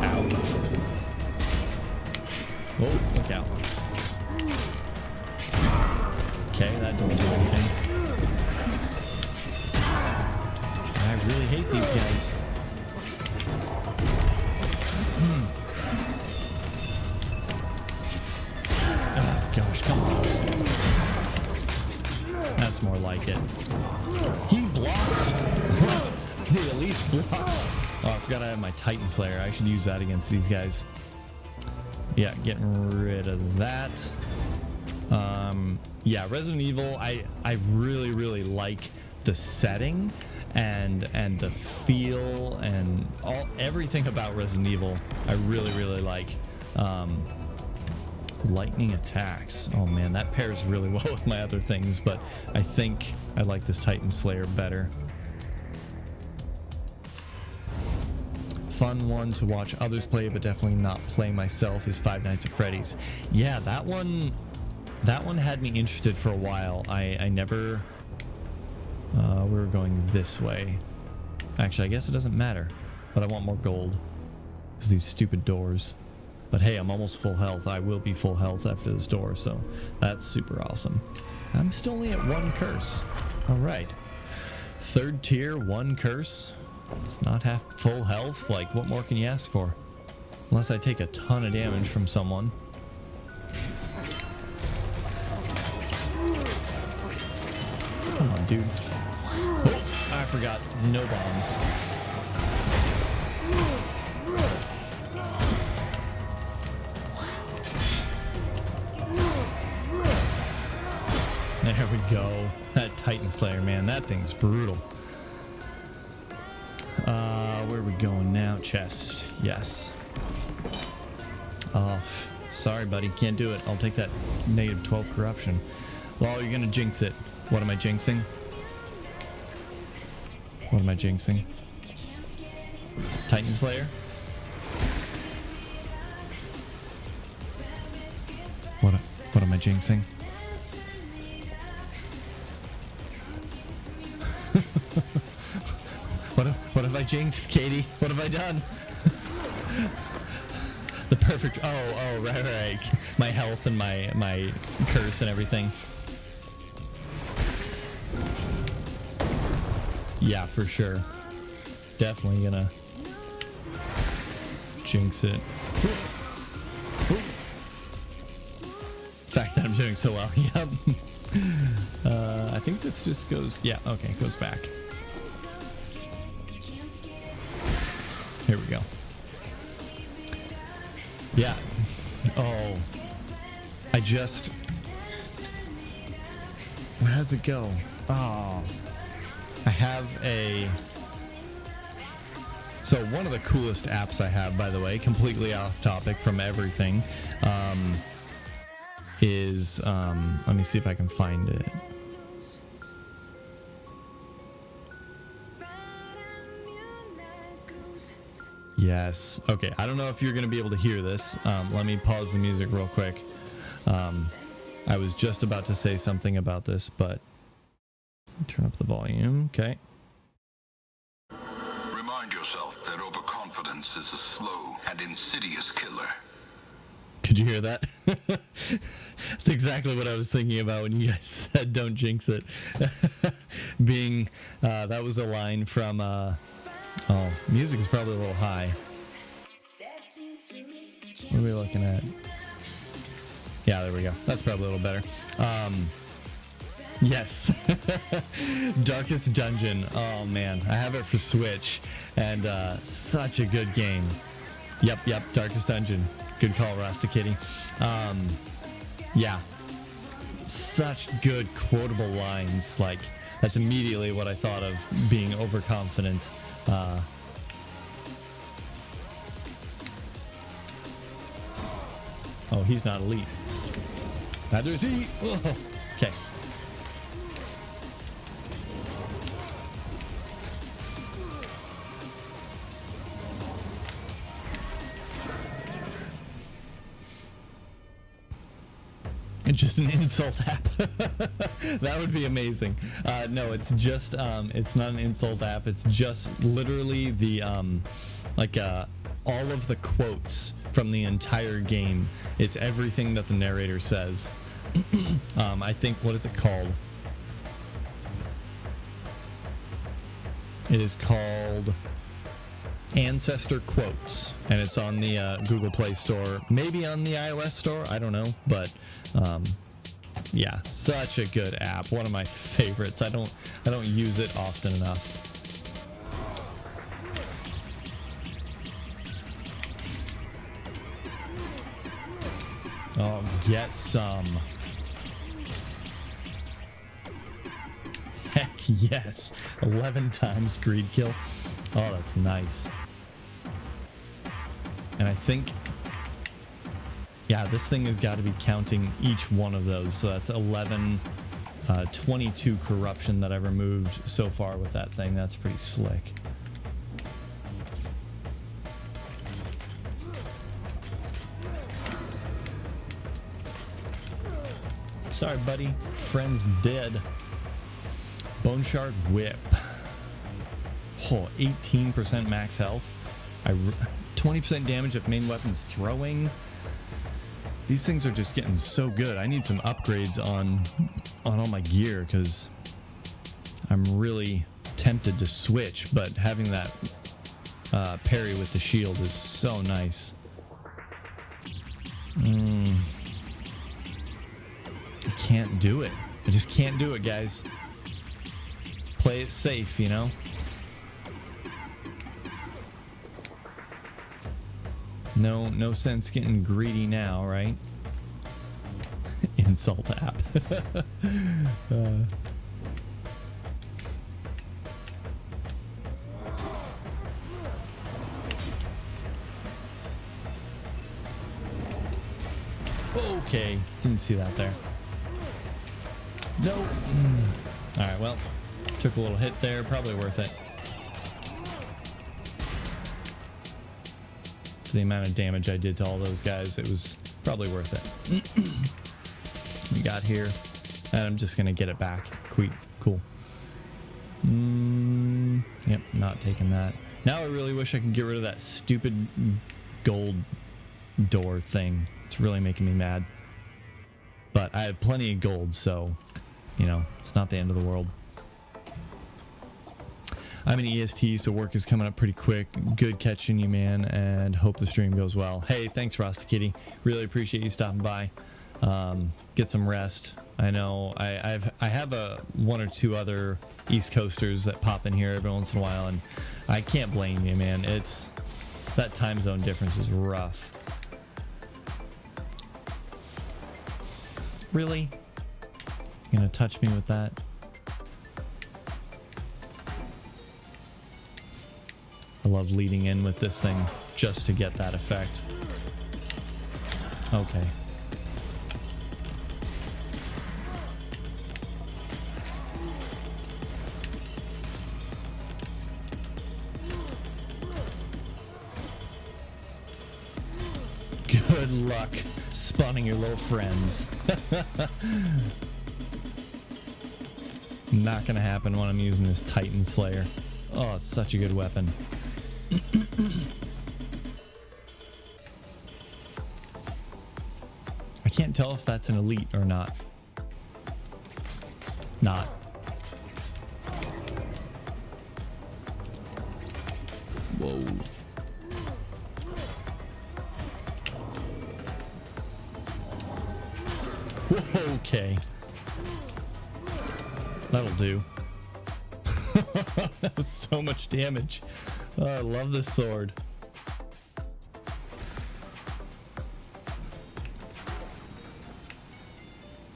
ow. Oh, look out. Okay, that don't do anything. I really hate these guys. Gosh, come on. That's more like it. He blocks. What? He at least blocks. Oh, I forgot I have my Titan Slayer. I should use that against these guys. Yeah, getting rid of that. Yeah, Resident Evil, I really like the setting and the feel and everything about Resident Evil. I really like. Lightning attacks. Oh man, that pairs really well with my other things, but I think I like this Titan Slayer better. Fun one to watch others play, but definitely not play myself, is Five Nights at Freddy's. Yeah, that one had me interested for a while. I never we were going this way. Actually, I guess it doesn't matter, but I want more gold because these stupid doors. But hey, I'm almost full health. I will be full health after this door, so that's super awesome. I'm still only at 1 curse. All right. 3rd tier, 1 curse. It's not half full health. Like, what more can you ask for? Unless I take a ton of damage from someone. Come on, dude. Oh, I forgot. No bombs. There we go. That Titan Slayer, man, that thing's brutal. Where are we going now? Chest. Yes. Oh, sorry, buddy. Can't do it. I'll take that negative 12 corruption. Well, you're gonna jinx it. What am I jinxing? What am I jinxing? Titan Slayer? What am I jinxing? What have I jinxed, Katie? What have I done? The perfect. Oh, right. My health and my curse and everything. Yeah, for sure. Definitely gonna jinx it. The fact that I'm doing so well. Yep. I think this just goes. Yeah. Okay. It goes back. Here we go. Yeah. Oh. Where does it go? Oh. I have a... So one of the coolest apps I have, by the way, completely off topic from everything, is... let me see if I can find it. Yes. Okay. I don't know if you're going to be able to hear this. Let me pause the music real quick. I was just about to say something about this, but turn up the volume. Okay. Remind yourself that overconfidence is a slow and insidious killer. Could you hear that? That's exactly what I was thinking about when you guys said don't jinx it. Being, that was a line from, oh, music is probably a little high. What are we looking at? Yeah, there we go. That's probably a little better. Yes. Darkest Dungeon. Oh, man. I have it for Switch. And such a good game. Yep. Darkest Dungeon. Good call, Rasta Kitty. Yeah. Such good quotable lines. Like, that's immediately what I thought of being overconfident. Oh, he's not elite. Neither is he. Oh, okay. Just an insult app. That would be amazing. No, it's just it's not an insult app. It's just literally the all of the quotes from the entire game. It's everything that the narrator says. I think, what is it called? It is called Ancestor Quotes, and it's on the Google Play Store, maybe on the iOS store, I don't know, but yeah, such a good app, one of my favorites. I don't use it often enough. Oh, get some. Heck yes. 11 times greed kill. Oh, that's nice. And I think, yeah, this thing has got to be counting each one of those. So that's 11, 22 corruption that I've removed so far with that thing. That's pretty slick. Sorry, buddy. Friend's dead. Bone Shard Whip. Oh, 18% max health. 20% damage if main weapon's throwing. These things are just getting so good. I need some upgrades on all my gear because I'm really tempted to switch, but having that parry with the shield is so nice. I can't do it. I just can't do it, guys. Play it safe, you know? No sense getting greedy now, right? In consult app. Okay, didn't see that there. Nope. All right, well, took a little hit there, probably worth it. For the amount of damage I did to all those guys, it was probably worth it. We got here, and I'm just gonna get it back. Cool. Yep, not taking that. Now I really wish I could get rid of that stupid gold door thing. It's really making me mad. But I have plenty of gold, so, you know, it's not the end of the world. I'm an EST, so work is coming up pretty quick. Good catching you, man, and hope the stream goes well. Hey, thanks, Rasta Kitty. Really appreciate you stopping by. Get some rest. I know I have one or two other East Coasters that pop in here every once in a while, and I can't blame you, man. It's that time zone difference is rough. Really? You gonna touch me with that? I love leading in with this thing just to get that effect. Okay. Good luck spawning your little friends. Not gonna happen when I'm using this Titan Slayer. Oh, it's such a good weapon. I can't tell if that's an elite or not. Not. Whoa. Okay. That'll do. That was so much damage. Oh, I love this sword.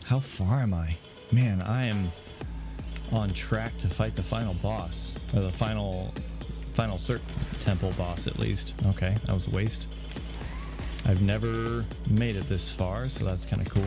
How far am I? Man, I am on track to fight the final boss. Or the final temple boss, at least. Okay, that was a waste. I've never made it this far, so that's kind of cool.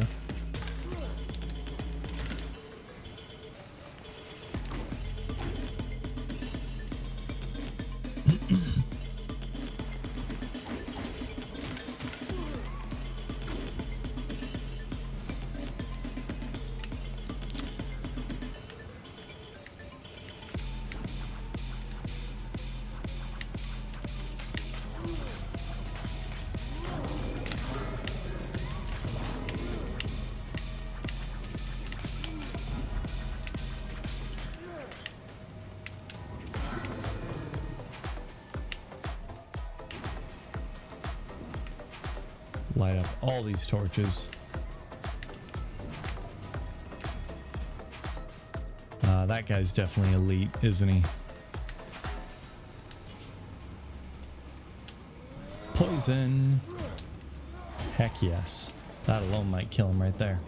Light up all these torches. That guy's definitely elite, isn't he? Poison. Heck yes. That alone might kill him right there.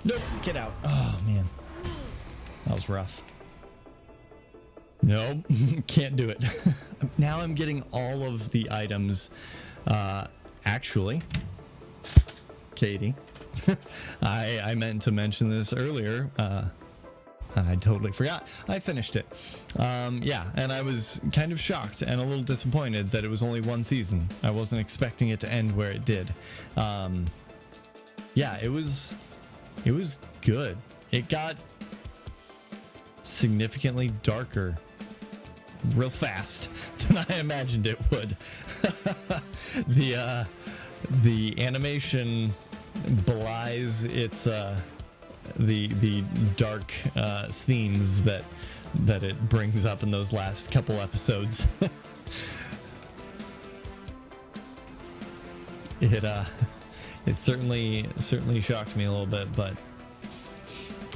Nope, get out. Oh man. That was rough. Nope, can't do it. Now I'm getting all of the items. Actually, Katie, I meant to mention this earlier. I totally forgot. I finished it. Yeah, and I was kind of shocked and a little disappointed that it was only one season. I wasn't expecting it to end where it did. Yeah, it was good. It got significantly darker real fast than I imagined it would. The animation belies its the dark themes that it brings up in those last couple episodes. It certainly shocked me a little bit, but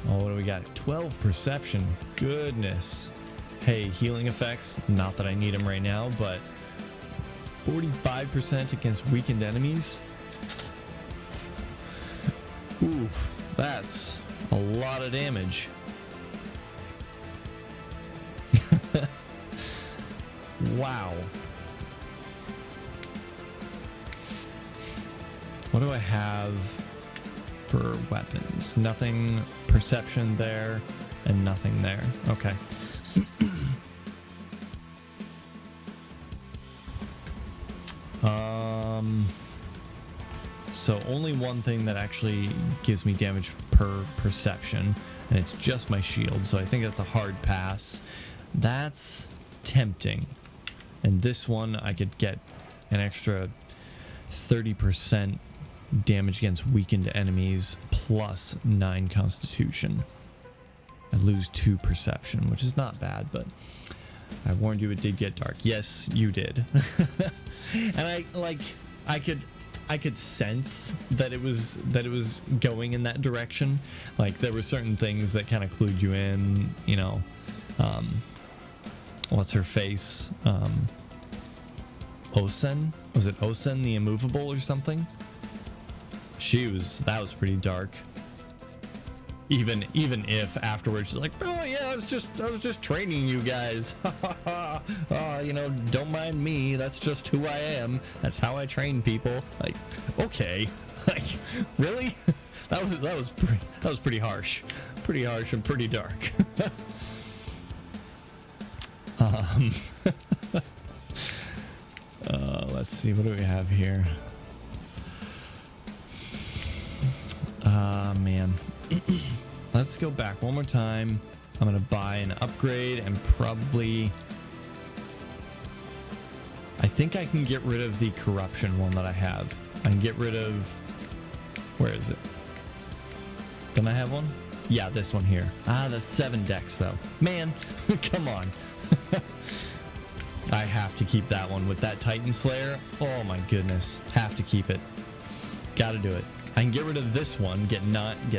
oh, what do we got? 12 perception. Goodness. Hey, healing effects. Not that I need them right now, but 45% against weakened enemies. Ooh, that's a lot of damage. Wow. What do I have for weapons? Nothing. Perception there and nothing there. Okay. So only one thing that actually gives me damage per perception, and it's just my shield, so I think that's a hard pass. That's tempting. And this one I could get an extra 30% damage against weakened enemies plus 9 constitution. I lose 2 perception, which is not bad, but I warned you it did get dark. Yes, you did. And I could sense that it was going in that direction. Like there were certain things that kind of clued you in, you know. What's her face? Osen? Was it Osen the Immovable or something? That was pretty dark. Even if afterwards she's like, oh yeah, I was just training you guys. You know, don't mind me. That's just who I am. That's how I train people. Like, okay, like, really? that was pretty harsh, and pretty dark. Let's see, what do we have here? Man. Let's go back one more time. I'm gonna buy an upgrade and probably... I think I can get rid of the corruption one that I have. I can get rid of... Where is it? Don't I have one? Yeah, this one here. Ah, the 7 dex though. Man, come on. I have to keep that one with that Titan Slayer. Oh my goodness. Have to keep it. Gotta do it. I can get rid of this one, get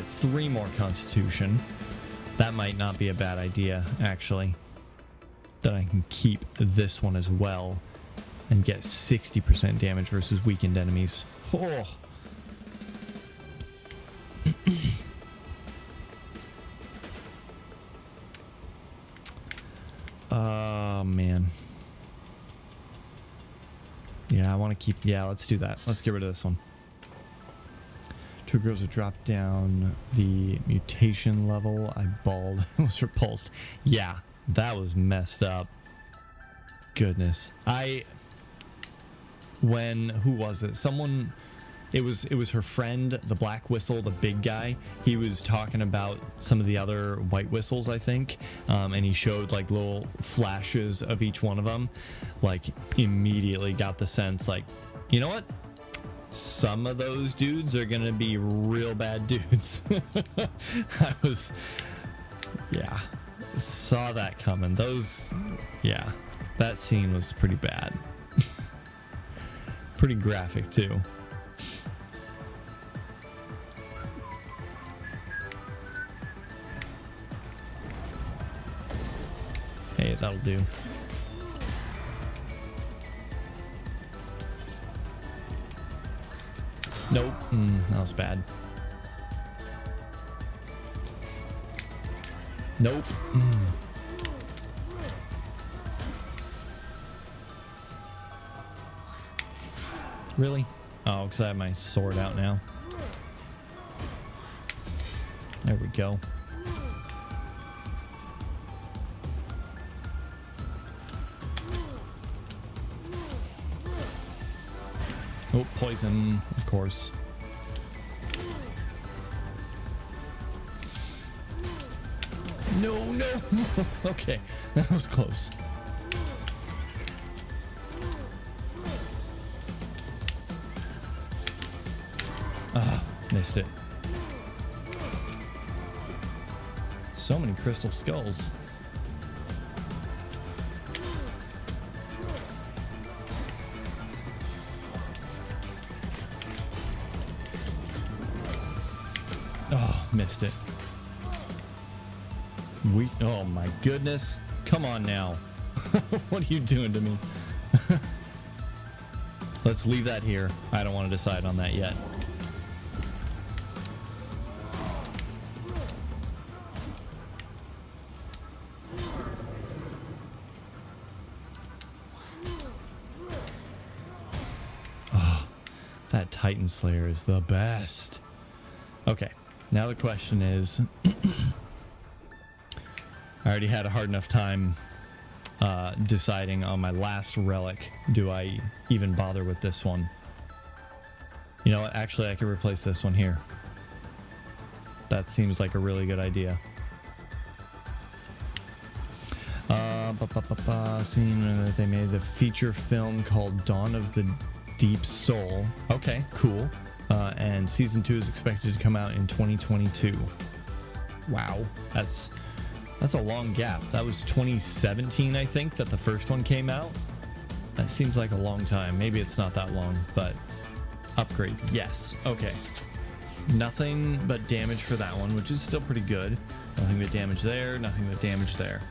3 more constitution. That might not be a bad idea, actually. Then I can keep this one as well and get 60% damage versus weakened enemies. Oh. Oh, man. Yeah, I want to keep... Yeah, let's do that. Let's get rid of this one. 2 girls have dropped down the mutation level. I bawled. Was repulsed. Yeah, that was messed up. Goodness. Who was it? Someone... It was her friend, the Black Whistle, the big guy. He was talking about some of the other white whistles, I think. And he showed like little flashes of each one of them. Like immediately got the sense like, you know what? Some of those dudes are gonna be real bad dudes. Yeah, saw that coming. Yeah, that scene was pretty bad. Pretty graphic too. Hey, that'll do. Nope. That was bad. Nope. Really? Oh, because I have my sword out now. There we go. Oh, poison, of course. No. Okay, that was close. Ah, missed it. So many crystal skulls. Oh, missed it. Oh my goodness. Come on now. What are you doing to me? Let's leave that here. I don't want to decide on that yet. Oh, that Titan Slayer is the best. Okay, now the question is, I already had a hard enough time deciding on my last relic. Do I even bother with this one? You know what? Actually, I could replace this one here. That seems like a really good idea. Seeing that they made the feature film called Dawn of the Deep Soul. Okay, cool. And season 2 is expected to come out in 2022. Wow, that's a long gap. That was 2017, I think, that the first one came out. That seems like a long time. Maybe it's not that long, but upgrade, yes. Okay. Nothing but damage for that one, which is still pretty good. Nothing but damage there, nothing but damage there.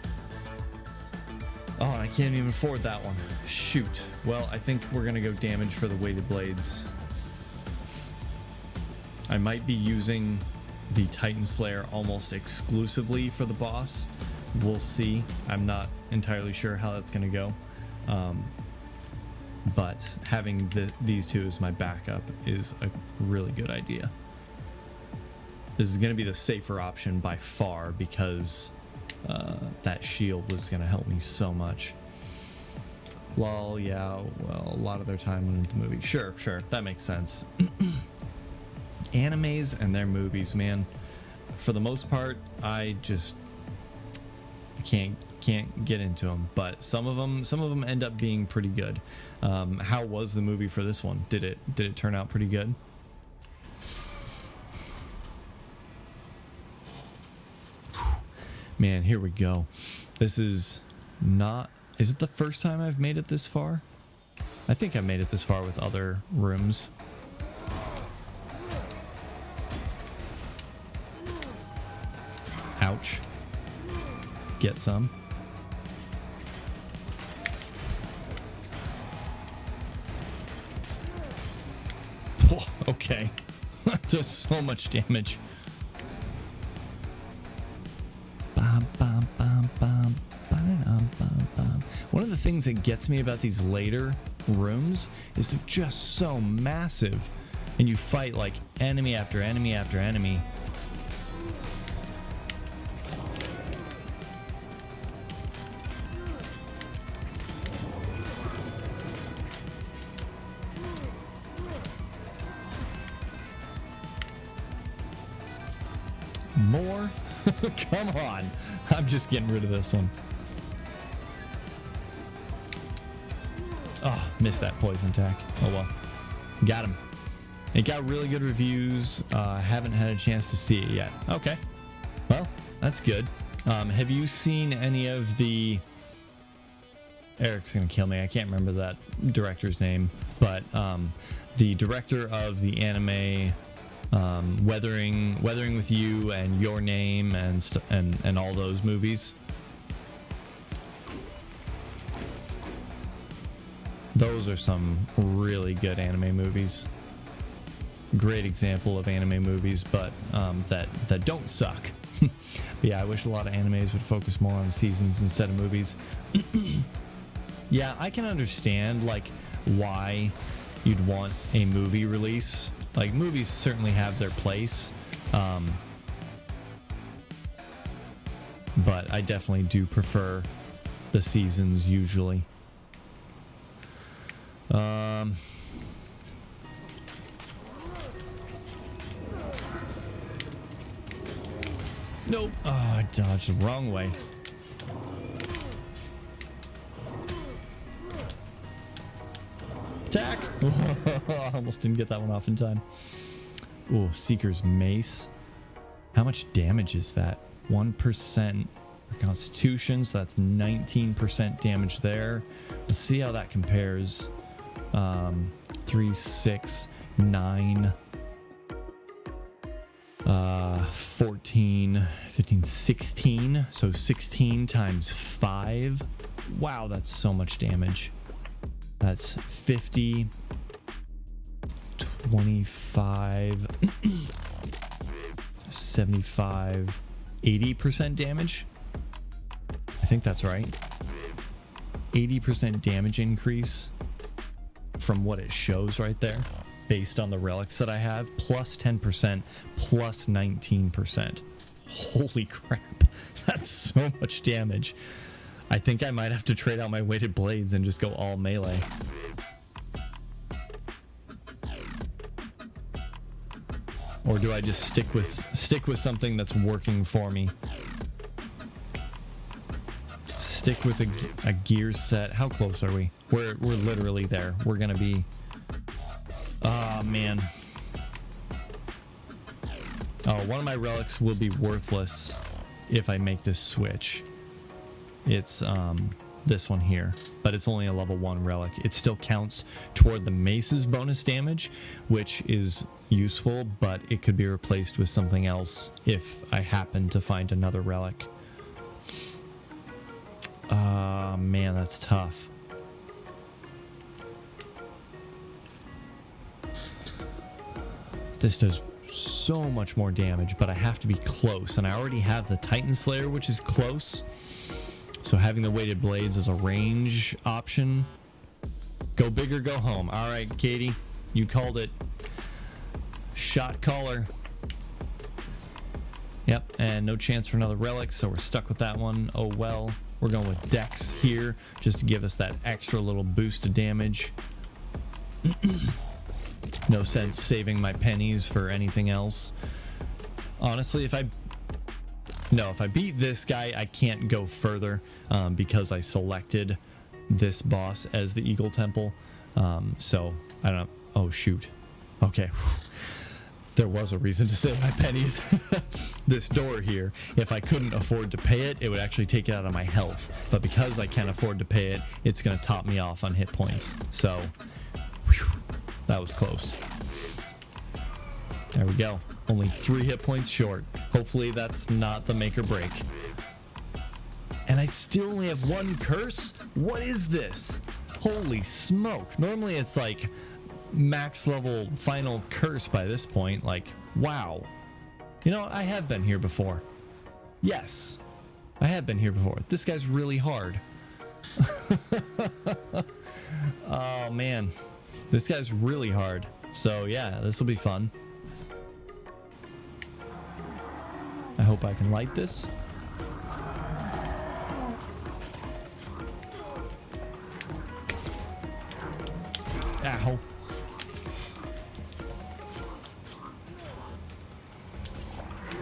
Oh, I can't even afford that one. Shoot. Well, I think we're going to go damage for the weighted blades. I might be using the Titan Slayer almost exclusively for the boss. We'll see. I'm not entirely sure how that's going to go. But having these two as my backup is a really good idea. This is going to be the safer option by far because that shield was going to help me so much. Lol, yeah, well, a lot of their time went into the movie. Sure, that makes sense. Animes and their movies, man, for the most part, I can't get into them, but some of them end up being pretty good. How was the movie for this one? Did it turn out pretty good? Man, here we go. This is it the first time I've made it this far? I think I've made it this far with other rooms. Ouch. Get some. Oh, okay. Does so much damage. One of the things that gets me about these later rooms is they're just so massive, and you fight like enemy after enemy after enemy. More? Come on. I'm just getting rid of this one. Oh, missed that poison attack. Oh well. Got him. It got really good reviews. Haven't had a chance to see it yet. Okay. Well, that's good. Have you seen any of the... Eric's gonna kill me. I can't remember that director's name. But the director of the anime... Weathering with You and Your Name and all those movies. Those are some really good anime movies. Great example of anime movies, but that don't suck. But yeah, I wish a lot of animes would focus more on seasons instead of movies. Yeah, I can understand like why you'd want a movie release. Like, movies certainly have their place, but I definitely do prefer the seasons usually. Nope. Oh, I dodged the wrong way. Attack! I almost didn't get that one off in time. Oh, Seeker's Mace. How much damage is that? 1% for Constitution, so that's 19% damage there. Let's see how that compares. 3, 6, 9, 14, 15, 16. So 16 times 5. Wow, that's so much damage. That's 50, 25, 75, 80% damage. I think that's right. 80% damage increase from what it shows right there, based on the relics that I have, plus 10%, plus 19%. Holy crap, that's so much damage. I think I might have to trade out my weighted blades and just go all melee. Or do I just stick with something that's working for me? Stick with a gear set. How close are we? We're literally there. We're gonna be. Oh man. Oh, one of my relics will be worthless if I make this switch. It's this one here, but it's only a level 1 relic. It still counts toward the mace's bonus damage, which is useful, but it could be replaced with something else if I happen to find another relic. Man, that's tough. This does so much more damage, but I have to be close, and I already have the Titan Slayer, which is close. So having the weighted blades as a range option. Go big or go home. All right, Katie, you called it. Shot caller. Yep, and no chance for another relic, so we're stuck with that one. Oh well. We're going with Dex here, just to give us that extra little boost of damage. No sense saving my pennies for anything else. Honestly, if I beat this guy, I can't go further because I selected this boss as the Eagle Temple. So, I don't know. Oh, shoot. Okay. There was a reason to save my pennies. This door here, if I couldn't afford to pay it, it would actually take it out of my health. But because I can't afford to pay it, it's going to top me off on hit points. So, whew, that was close. There we go. Only 3 hit points short. Hopefully that's not the make or break. And I still only have 1 curse? What is this? Holy smoke. Normally it's like max level final curse by this point. Like, wow. You know, I have been here before. Yes, I have been here before. This guy's really hard. Oh man, this guy's really hard. So yeah, this will be fun. I hope I can light this. Ow.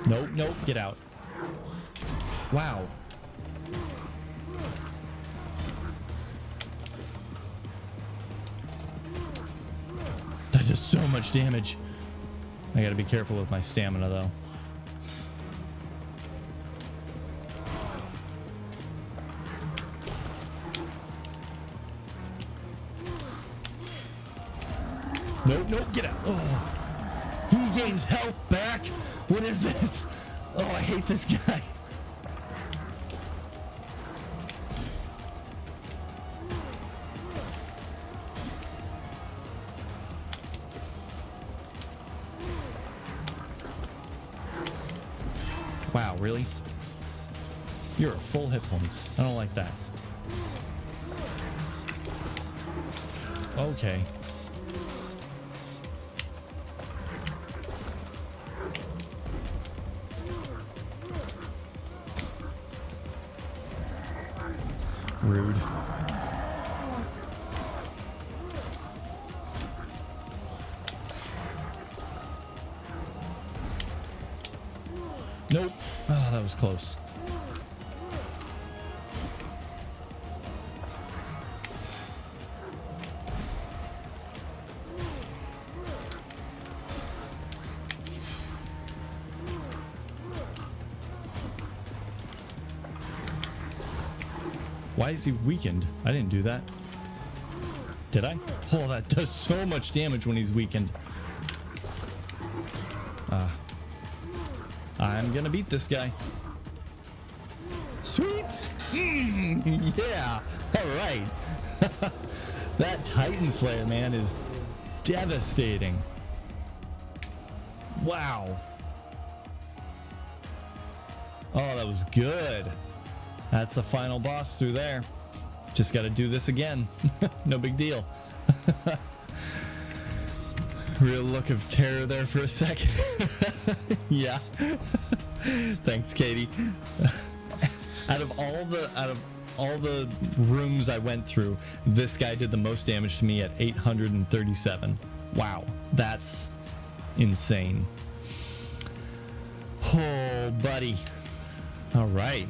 Nope, nope, get out. Wow. That does so much damage. I gotta be careful with my stamina though. Nope, nope, get out. Oh. He gains health back. What is this? Oh, I hate this guy. Wow, really? You're at full hit points. I don't like that. Okay. Rude. Nope. Oh, that was close. Why is he weakened? I didn't do that. Did I? Oh, that does so much damage when he's weakened. I'm gonna beat this guy. Sweet! Yeah! Alright. That Titan Slayer, man, is devastating. Wow. Oh, that was good. That's the final boss through there. Just got to do this again. No big deal. Real look of terror there for a second. Yeah. Thanks, Katie. Out of all the rooms I went through, this guy did the most damage to me at 837. Wow, that's insane. Oh, buddy. All right.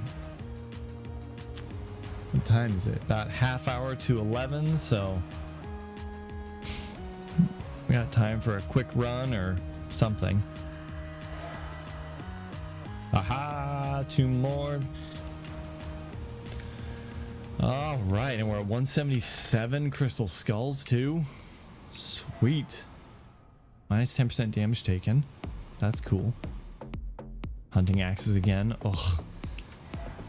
What time is it? About half hour to 11, so we got time for a quick run or something. Aha, 2 more. All right, and we're at 177 crystal skulls too. Sweet. Minus 10% damage taken. That's cool. Hunting axes again. Oh,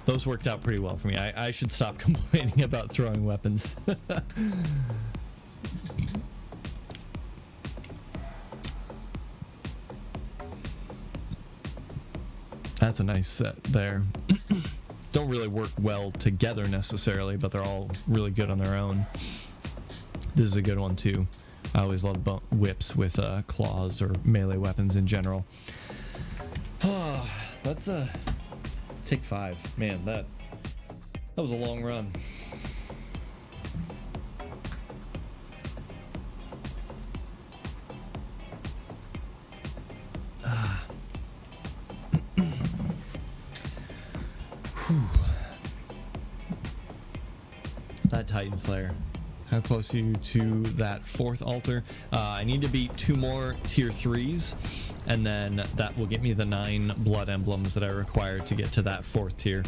those worked out pretty well for me. I should stop complaining about throwing weapons. That's a nice set there. Don't really work well together necessarily, but they're all really good on their own. This is a good one too. I always love whips with claws or melee weapons in general. Let's take 5. Man, that was a long run. That Titan Slayer. How close are you to that 4th altar? I need to beat 2 more tier 3s, and then that will get me the 9 blood emblems that I require to get to that 4th tier.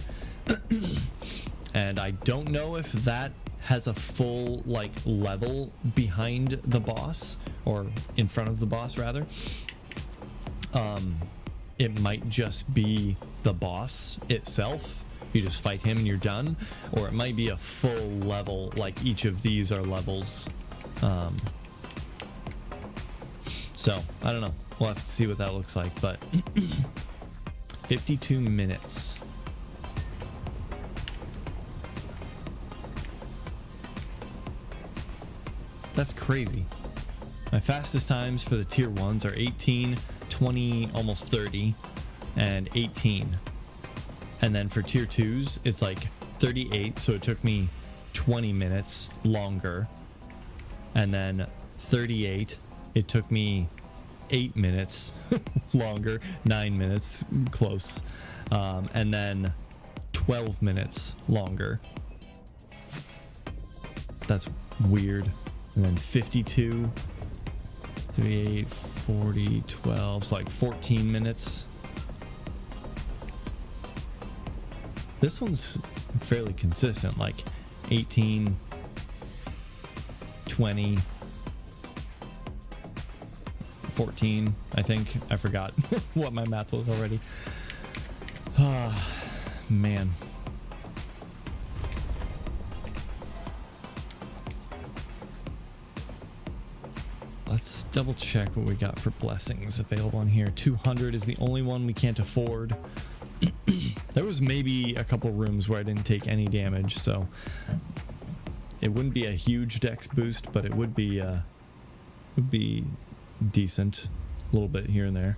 And I don't know if that has a full like level behind the boss, or in front of the boss rather. It might just be the boss itself. You just fight him and you're done, or it might be a full level, like each of these are levels. So I don't know, we'll have to see what that looks like, but 52 minutes. That's crazy. My fastest times for the tier 1s are 18, 20, almost 30, and 18. And then for tier 2s, it's like 38, so it took me 20 minutes longer. And then 38, it took me 8 minutes longer, 9 minutes, close. And then 12 minutes longer. That's weird. And then 52, 38, 40, 12, so like 14 minutes. This one's fairly consistent, like 18, 20, 14, I think. I forgot what my math was already. Ah, man. Let's double check what we got for blessings available on here. 200 is the only one we can't afford. There was maybe a couple rooms where I didn't take any damage, so it wouldn't be a huge dex boost, but it would be decent, a little bit here and there.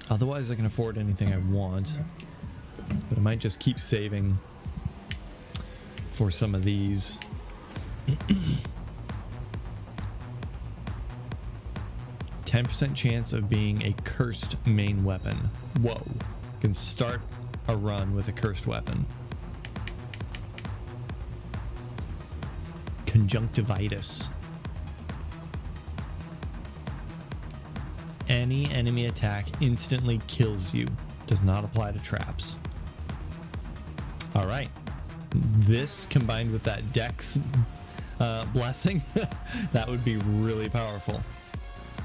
Otherwise, I can afford anything I want, but I might just keep saving for some of these. 10% chance of being a cursed main weapon. Whoa. Can start a run with a cursed weapon. Conjunctivitis. Any enemy attack instantly kills you. Does not apply to traps. All right. This combined with that dex blessing, that would be really powerful.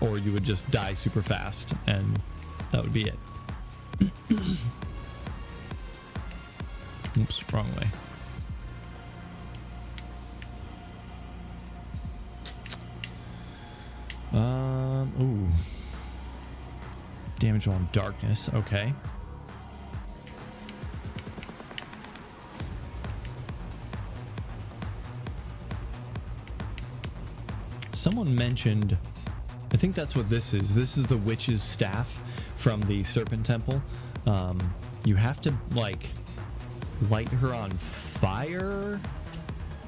Or you would just die super fast, and that would be it. Oops, wrong way. Damage while in darkness. Okay. Someone mentioned, I think that's what this is. This is the witch's staff from the Serpent Temple. You have to, like, light her on fire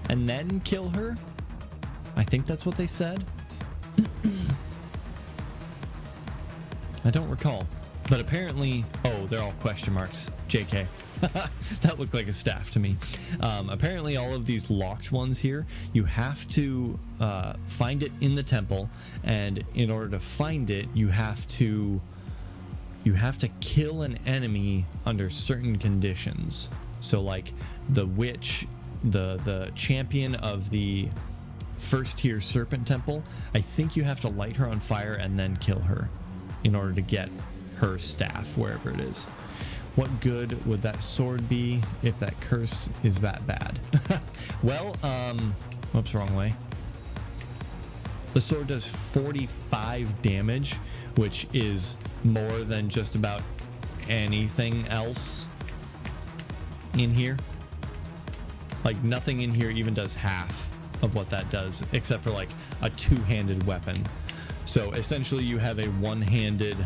and then kill her. I think that's what they said. I don't recall. But apparently, oh, they're all question marks. JK. That looked like a staff to me. Apparently all of these locked ones here, you have to find it in the temple, and in order to find it, you have to kill an enemy under certain conditions. So like the witch, the champion of the first tier Serpent Temple, I think you have to light her on fire and then kill her in order to get her staff wherever it is. What good would that sword be if that curse is that bad? Well, whoops, wrong way. The sword does 45 damage, which is more than just about anything else in here. Like nothing in here even does half of what that does, except for like a two-handed weapon. So essentially you have a one-handed,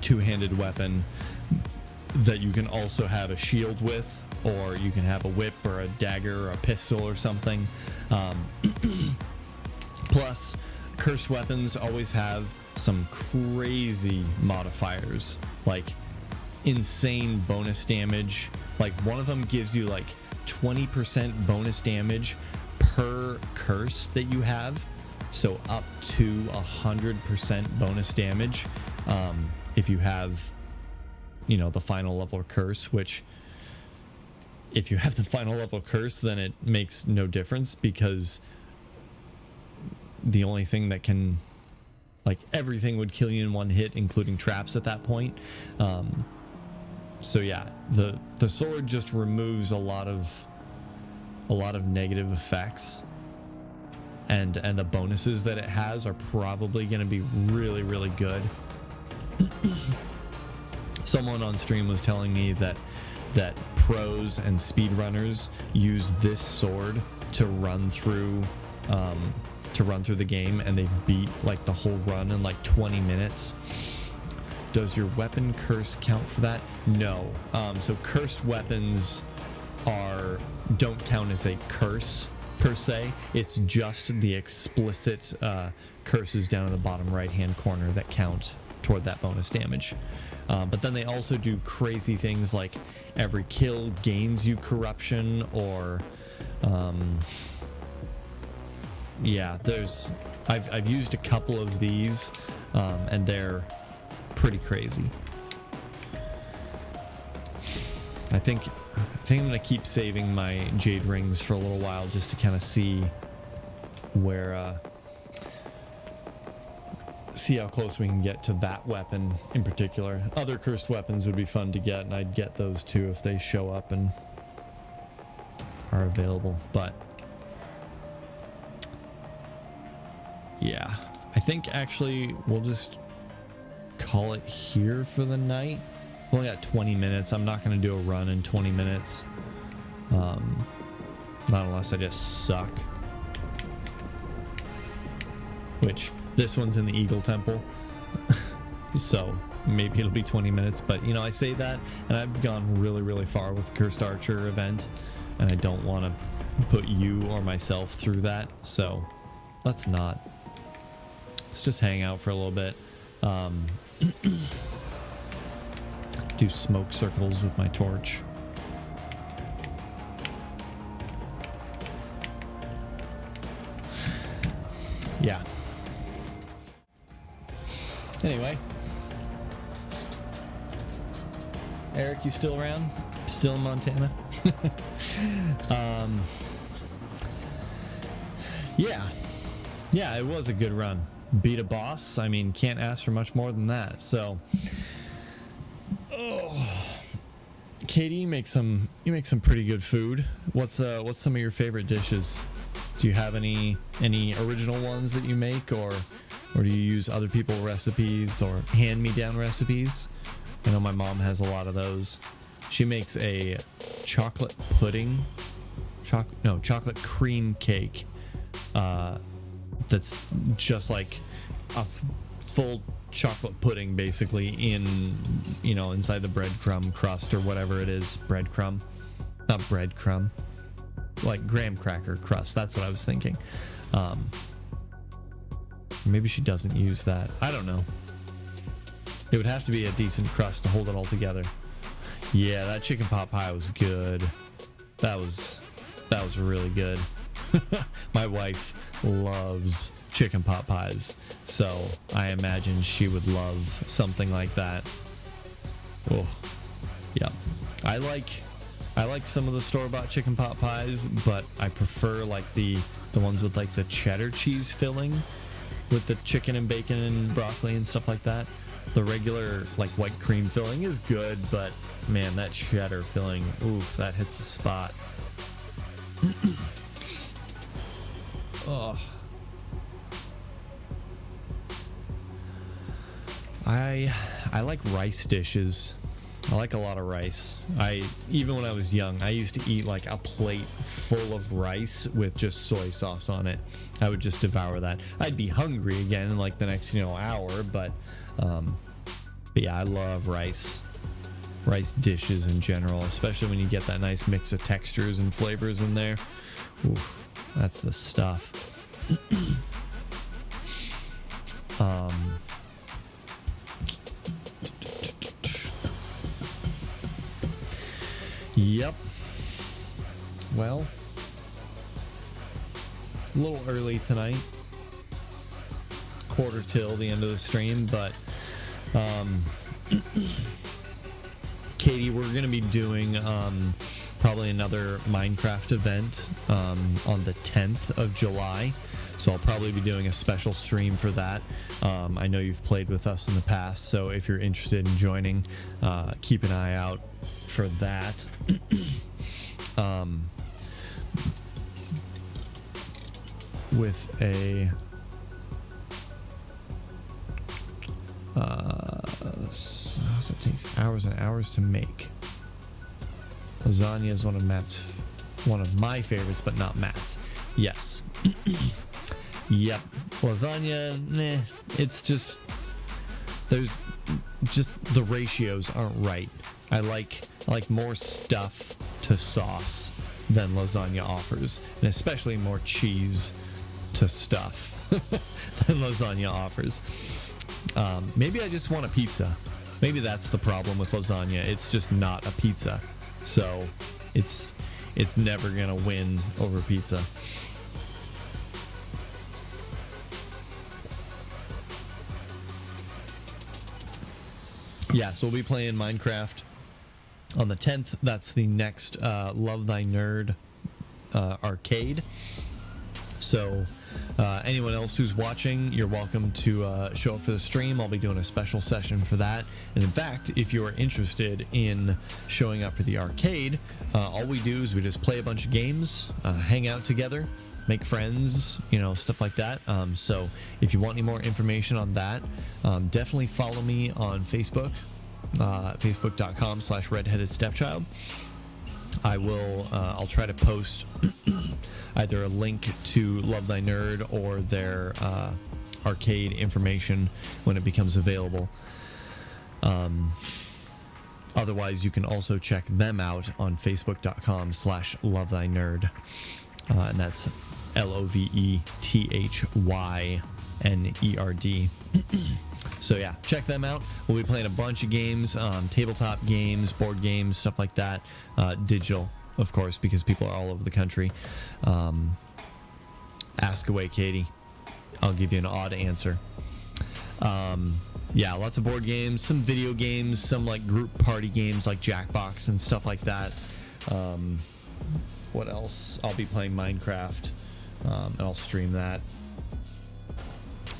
two-handed weapon that you can also have a shield with, or you can have a whip or a dagger or a pistol or something. Plus, cursed weapons always have some crazy modifiers, like insane bonus damage. Like one of them gives you like 20% bonus damage per curse that you have, so up to 100% bonus damage if you have, you know, the final level curse. Which if you have the final level curse, then it makes no difference, because the only thing that can, like, everything would kill you in one hit, including traps at that point. So yeah, the sword just removes a lot of negative effects, and the bonuses that it has are probably going to be really, really good. Someone on stream was telling me that pros and speedrunners use this sword to run through the game, and they beat like the whole run in like 20 minutes. Does your weapon curse count for that? No. So cursed weapons don't count as a curse per se. It's just the explicit curses down in the bottom right hand corner that count toward that bonus damage. But then they also do crazy things like every kill gains you corruption, or yeah, I've used a couple of these, and they're pretty crazy. I think I'm gonna keep saving my jade rings for a little while, just to kind of see where see how close we can get to that weapon in particular. Other cursed weapons would be fun to get, and I'd get those too if they show up and are available. But yeah, I think actually we'll just call it here for the night. We only got 20 minutes. I'm not going to do a run in 20 minutes. Not unless I just suck. Which, this one's in the Eagle Temple. So maybe it'll be 20 minutes. But, you know, I say that, and I've gone really, really far with the Cursed Archer event, and I don't want to put you or myself through that. So let's not. Let's just hang out for a little bit. Do smoke circles with my torch. Yeah. Anyway. Eric, you still around? Still in Montana? Yeah. Yeah, it was a good run. Beat a boss. I mean, can't ask for much more than that. So, Katie, you make some pretty good food. What's some of your favorite dishes? Do you have any original ones that you make, or or do you use other people's recipes or hand-me-down recipes? I know my mom has a lot of those. She makes a chocolate pudding, chocolate cream cake. That's just like a full chocolate pudding, basically, inside the breadcrumb crust or whatever it is. Breadcrumb, not breadcrumb, like graham cracker crust. That's what I was thinking. Maybe she doesn't use that. I don't know. It would have to be a decent crust to hold it all together. Yeah, that chicken pot pie was good. That was really good. My wife loves chicken pot pies, so I imagine she would love something like that. Oh, yeah. I like some of the store-bought chicken pot pies, but I prefer like the ones with like the cheddar cheese filling, with the chicken and bacon and broccoli and stuff like that. The regular like white cream filling is good, but man, that cheddar filling, oof, that hits the spot. Oh. I like rice dishes. I like a lot of rice. Even when I was young, I used to eat like a plate full of rice with just soy sauce on it. I would just devour that. I'd be hungry again in like the next hour, but yeah, I love rice dishes in general, especially when you get that nice mix of textures and flavors in there. Oof, that's the stuff. Yep. Well, a little early tonight. Quarter till the end of the stream, but Katie, we're going to be doing probably another Minecraft event on the 10th of July. So I'll probably be doing a special stream for that. I know you've played with us in the past, so if you're interested in joining, keep an eye out for that. With a it takes hours and hours to make. Lasagna is one of my favorites, but not Matt's. Yes. Yep. Lasagna, it's just, there's just, the ratios aren't right. I like more stuff to sauce than lasagna offers, and especially more cheese to stuff than lasagna offers. Maybe I just want a pizza. Maybe that's the problem with lasagna. It's just not a pizza. So it's never gonna win over pizza. Yeah, so we'll be playing Minecraft on the 10th. That's the next Love Thy Nerd arcade. So anyone else who's watching, you're welcome to show up for the stream. I'll be doing a special session for that. And in fact, if you're interested in showing up for the arcade, all we do is we just play a bunch of games, hang out together, make friends, stuff like that. So if you want any more information on that, definitely follow me on Facebook, facebook.com/redheadedstepchild. I'll try to post either a link to Love Thy Nerd or their arcade information when it becomes available. Otherwise, you can also check them out on facebook.com/lovethynerd. And that's LOVETHYNERD. So yeah, check them out. We'll be playing a bunch of games, tabletop games, board games, stuff like that. Digital, of course, because people are all over the country. Ask away, Katie. I'll give you an odd answer. Yeah, lots of board games, some video games, some like group party games like Jackbox and stuff like that. What else? I'll be playing Minecraft, and I'll stream that.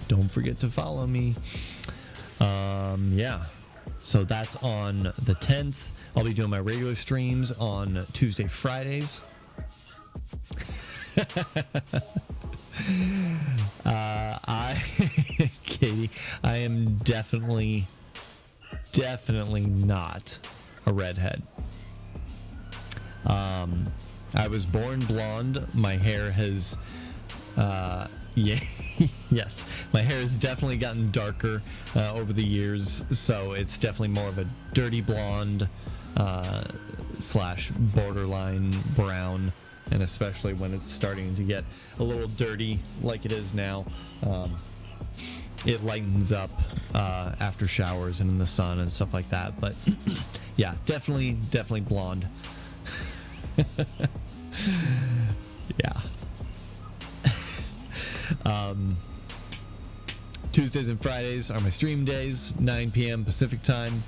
Don't forget to follow me. Yeah, so that's on the 10th. I'll be doing my regular streams on Tuesday, Fridays. Katie. I am definitely not a redhead. I was born blonde. My hair has, yeah, yes, my hair has definitely gotten darker over the years, so it's definitely more of a dirty blonde slash borderline brown, and especially when it's starting to get a little dirty like it is now. It lightens up after showers and in the sun and stuff like that. But yeah, definitely blonde. Yeah. Tuesdays and Fridays are my stream days, 9 p.m. Pacific time.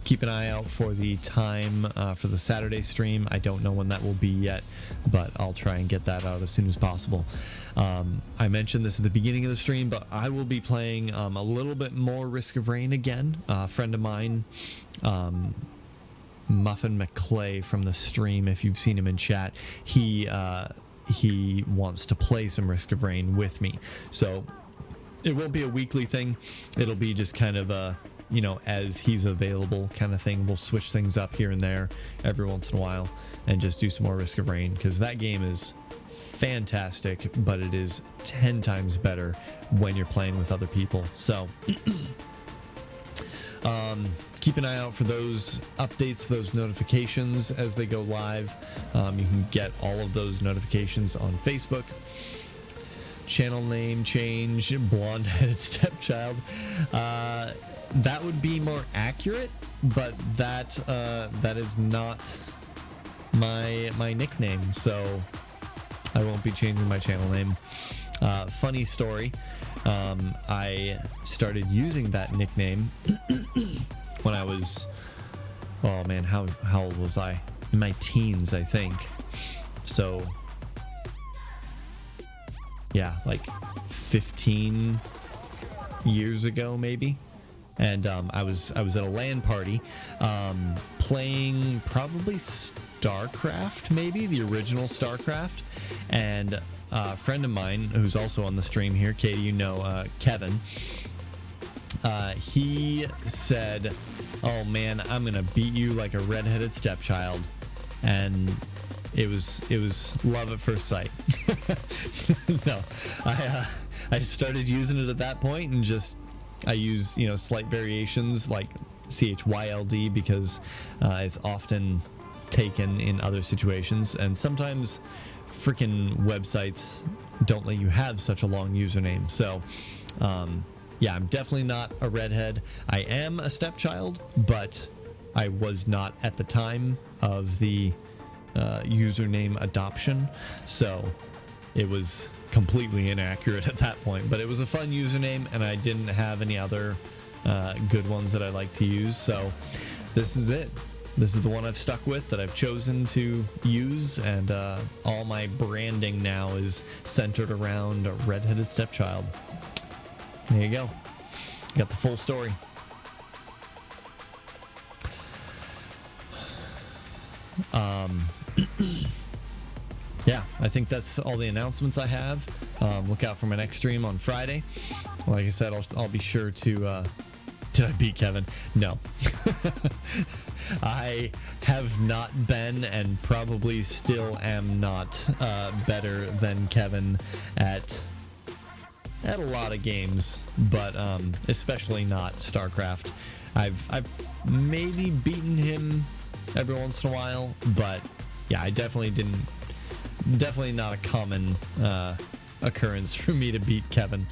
Keep an eye out for the time for the Saturday stream. I don't know when that will be yet, but I'll try and get that out as soon as possible. I mentioned this at the beginning of the stream, but I will be playing a little bit more Risk of Rain again. A friend of mine, Muffin McClay from the stream, if you've seen him in chat, he wants to play some Risk of Rain with me. So it won't be a weekly thing. It'll be just kind of a, you know, as he's available kind of thing. We'll switch things up here and there every once in a while and just do some more Risk of Rain, because that game is fantastic, but it is 10 times better when you're playing with other people. So keep an eye out for those updates, those notifications as they go live. You can get all of those notifications on Facebook. Channel name change, blonde-headed stepchild. That would be more accurate, but that is not my nickname, so I won't be changing my channel name. Funny story, I started using that nickname when I was, oh man, how old was I? In my teens, I think. So yeah, like 15 years ago maybe. And I was at a LAN party playing probably StarCraft, maybe the original StarCraft, and a friend of mine who's also on the stream here, Katie, you know, Kevin, he said, oh man, I'm gonna beat you like a redheaded stepchild. And it was love at first sight. No, I started using it at that point, and just I use, you know, slight variations like CHYLD because it's often taken in other situations, and sometimes freaking websites don't let you have such a long username. So yeah, I'm definitely not a redhead. I am a stepchild, but I was not at the time of the username adoption, so it was completely inaccurate at that point. But it was a fun username, and I didn't have any other good ones that I like to use, so this is it. This is the one I've stuck with, that I've chosen to use, and all my branding now is centered around a redheaded stepchild. There you go. Got the full story. Yeah, I think that's all the announcements I have. Look out for my next stream on Friday. Like I said, I'll be sure to... Did I beat Kevin? No. I have not been, and probably still am not, better than Kevin at a lot of games, but especially not StarCraft. I've maybe beaten him every once in a while, but yeah, I definitely not a common occurrence for me to beat Kevin.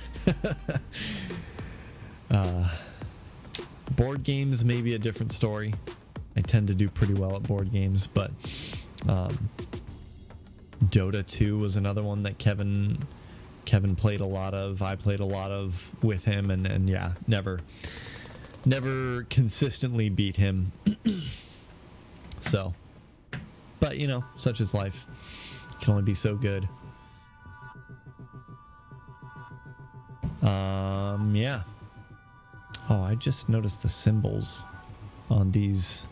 Board games may be a different story. I tend to do pretty well at board games, but Dota 2 was another one that Kevin played a lot of. I played a lot of with him, and yeah, never consistently beat him. So, but you know, such is life. It can only be so good. Yeah. Oh, I just noticed the symbols on these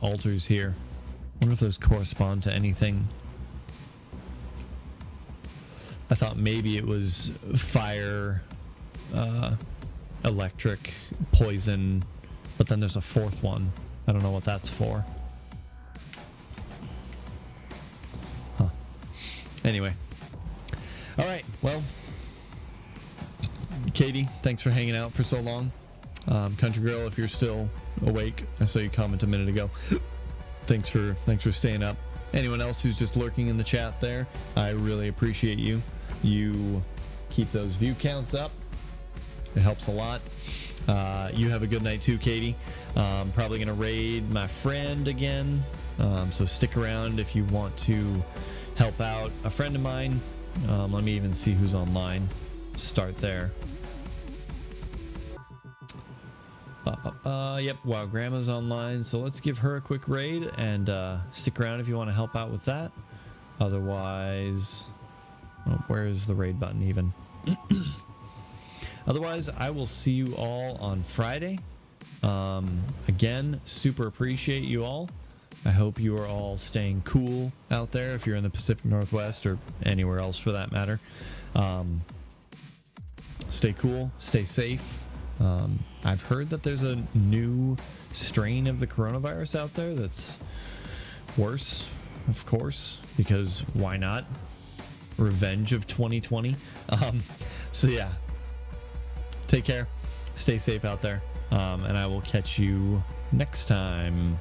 altars here. I wonder if those correspond to anything. I thought maybe it was fire, electric, poison, but then there's a fourth one. I don't know what that's for. Huh. Anyway. All right. Well, Katie, thanks for hanging out for so long. Country Girl, if you're still awake, I saw you comment a minute ago. Thanks for staying up. Anyone else who's just lurking in the chat there, I really appreciate you. You keep those view counts up. It helps a lot. You have a good night too, Katie. Probably gonna raid my friend again. So stick around if you want to help out a friend of mine. Let me even see who's online. Start there. Yep, while Grandma's online, so let's give her a quick raid and stick around if you want to help out with that. Otherwise, oh, where is the raid button even? Otherwise, I will see you all on Friday. Again, super appreciate you all. I hope you are all staying cool out there if you're in the Pacific Northwest or anywhere else for that matter. Stay cool, stay safe. I've heard that there's a new strain of the coronavirus out there that's worse, of course, because why not? Revenge of 2020. So yeah, take care, stay safe out there, and I will catch you next time.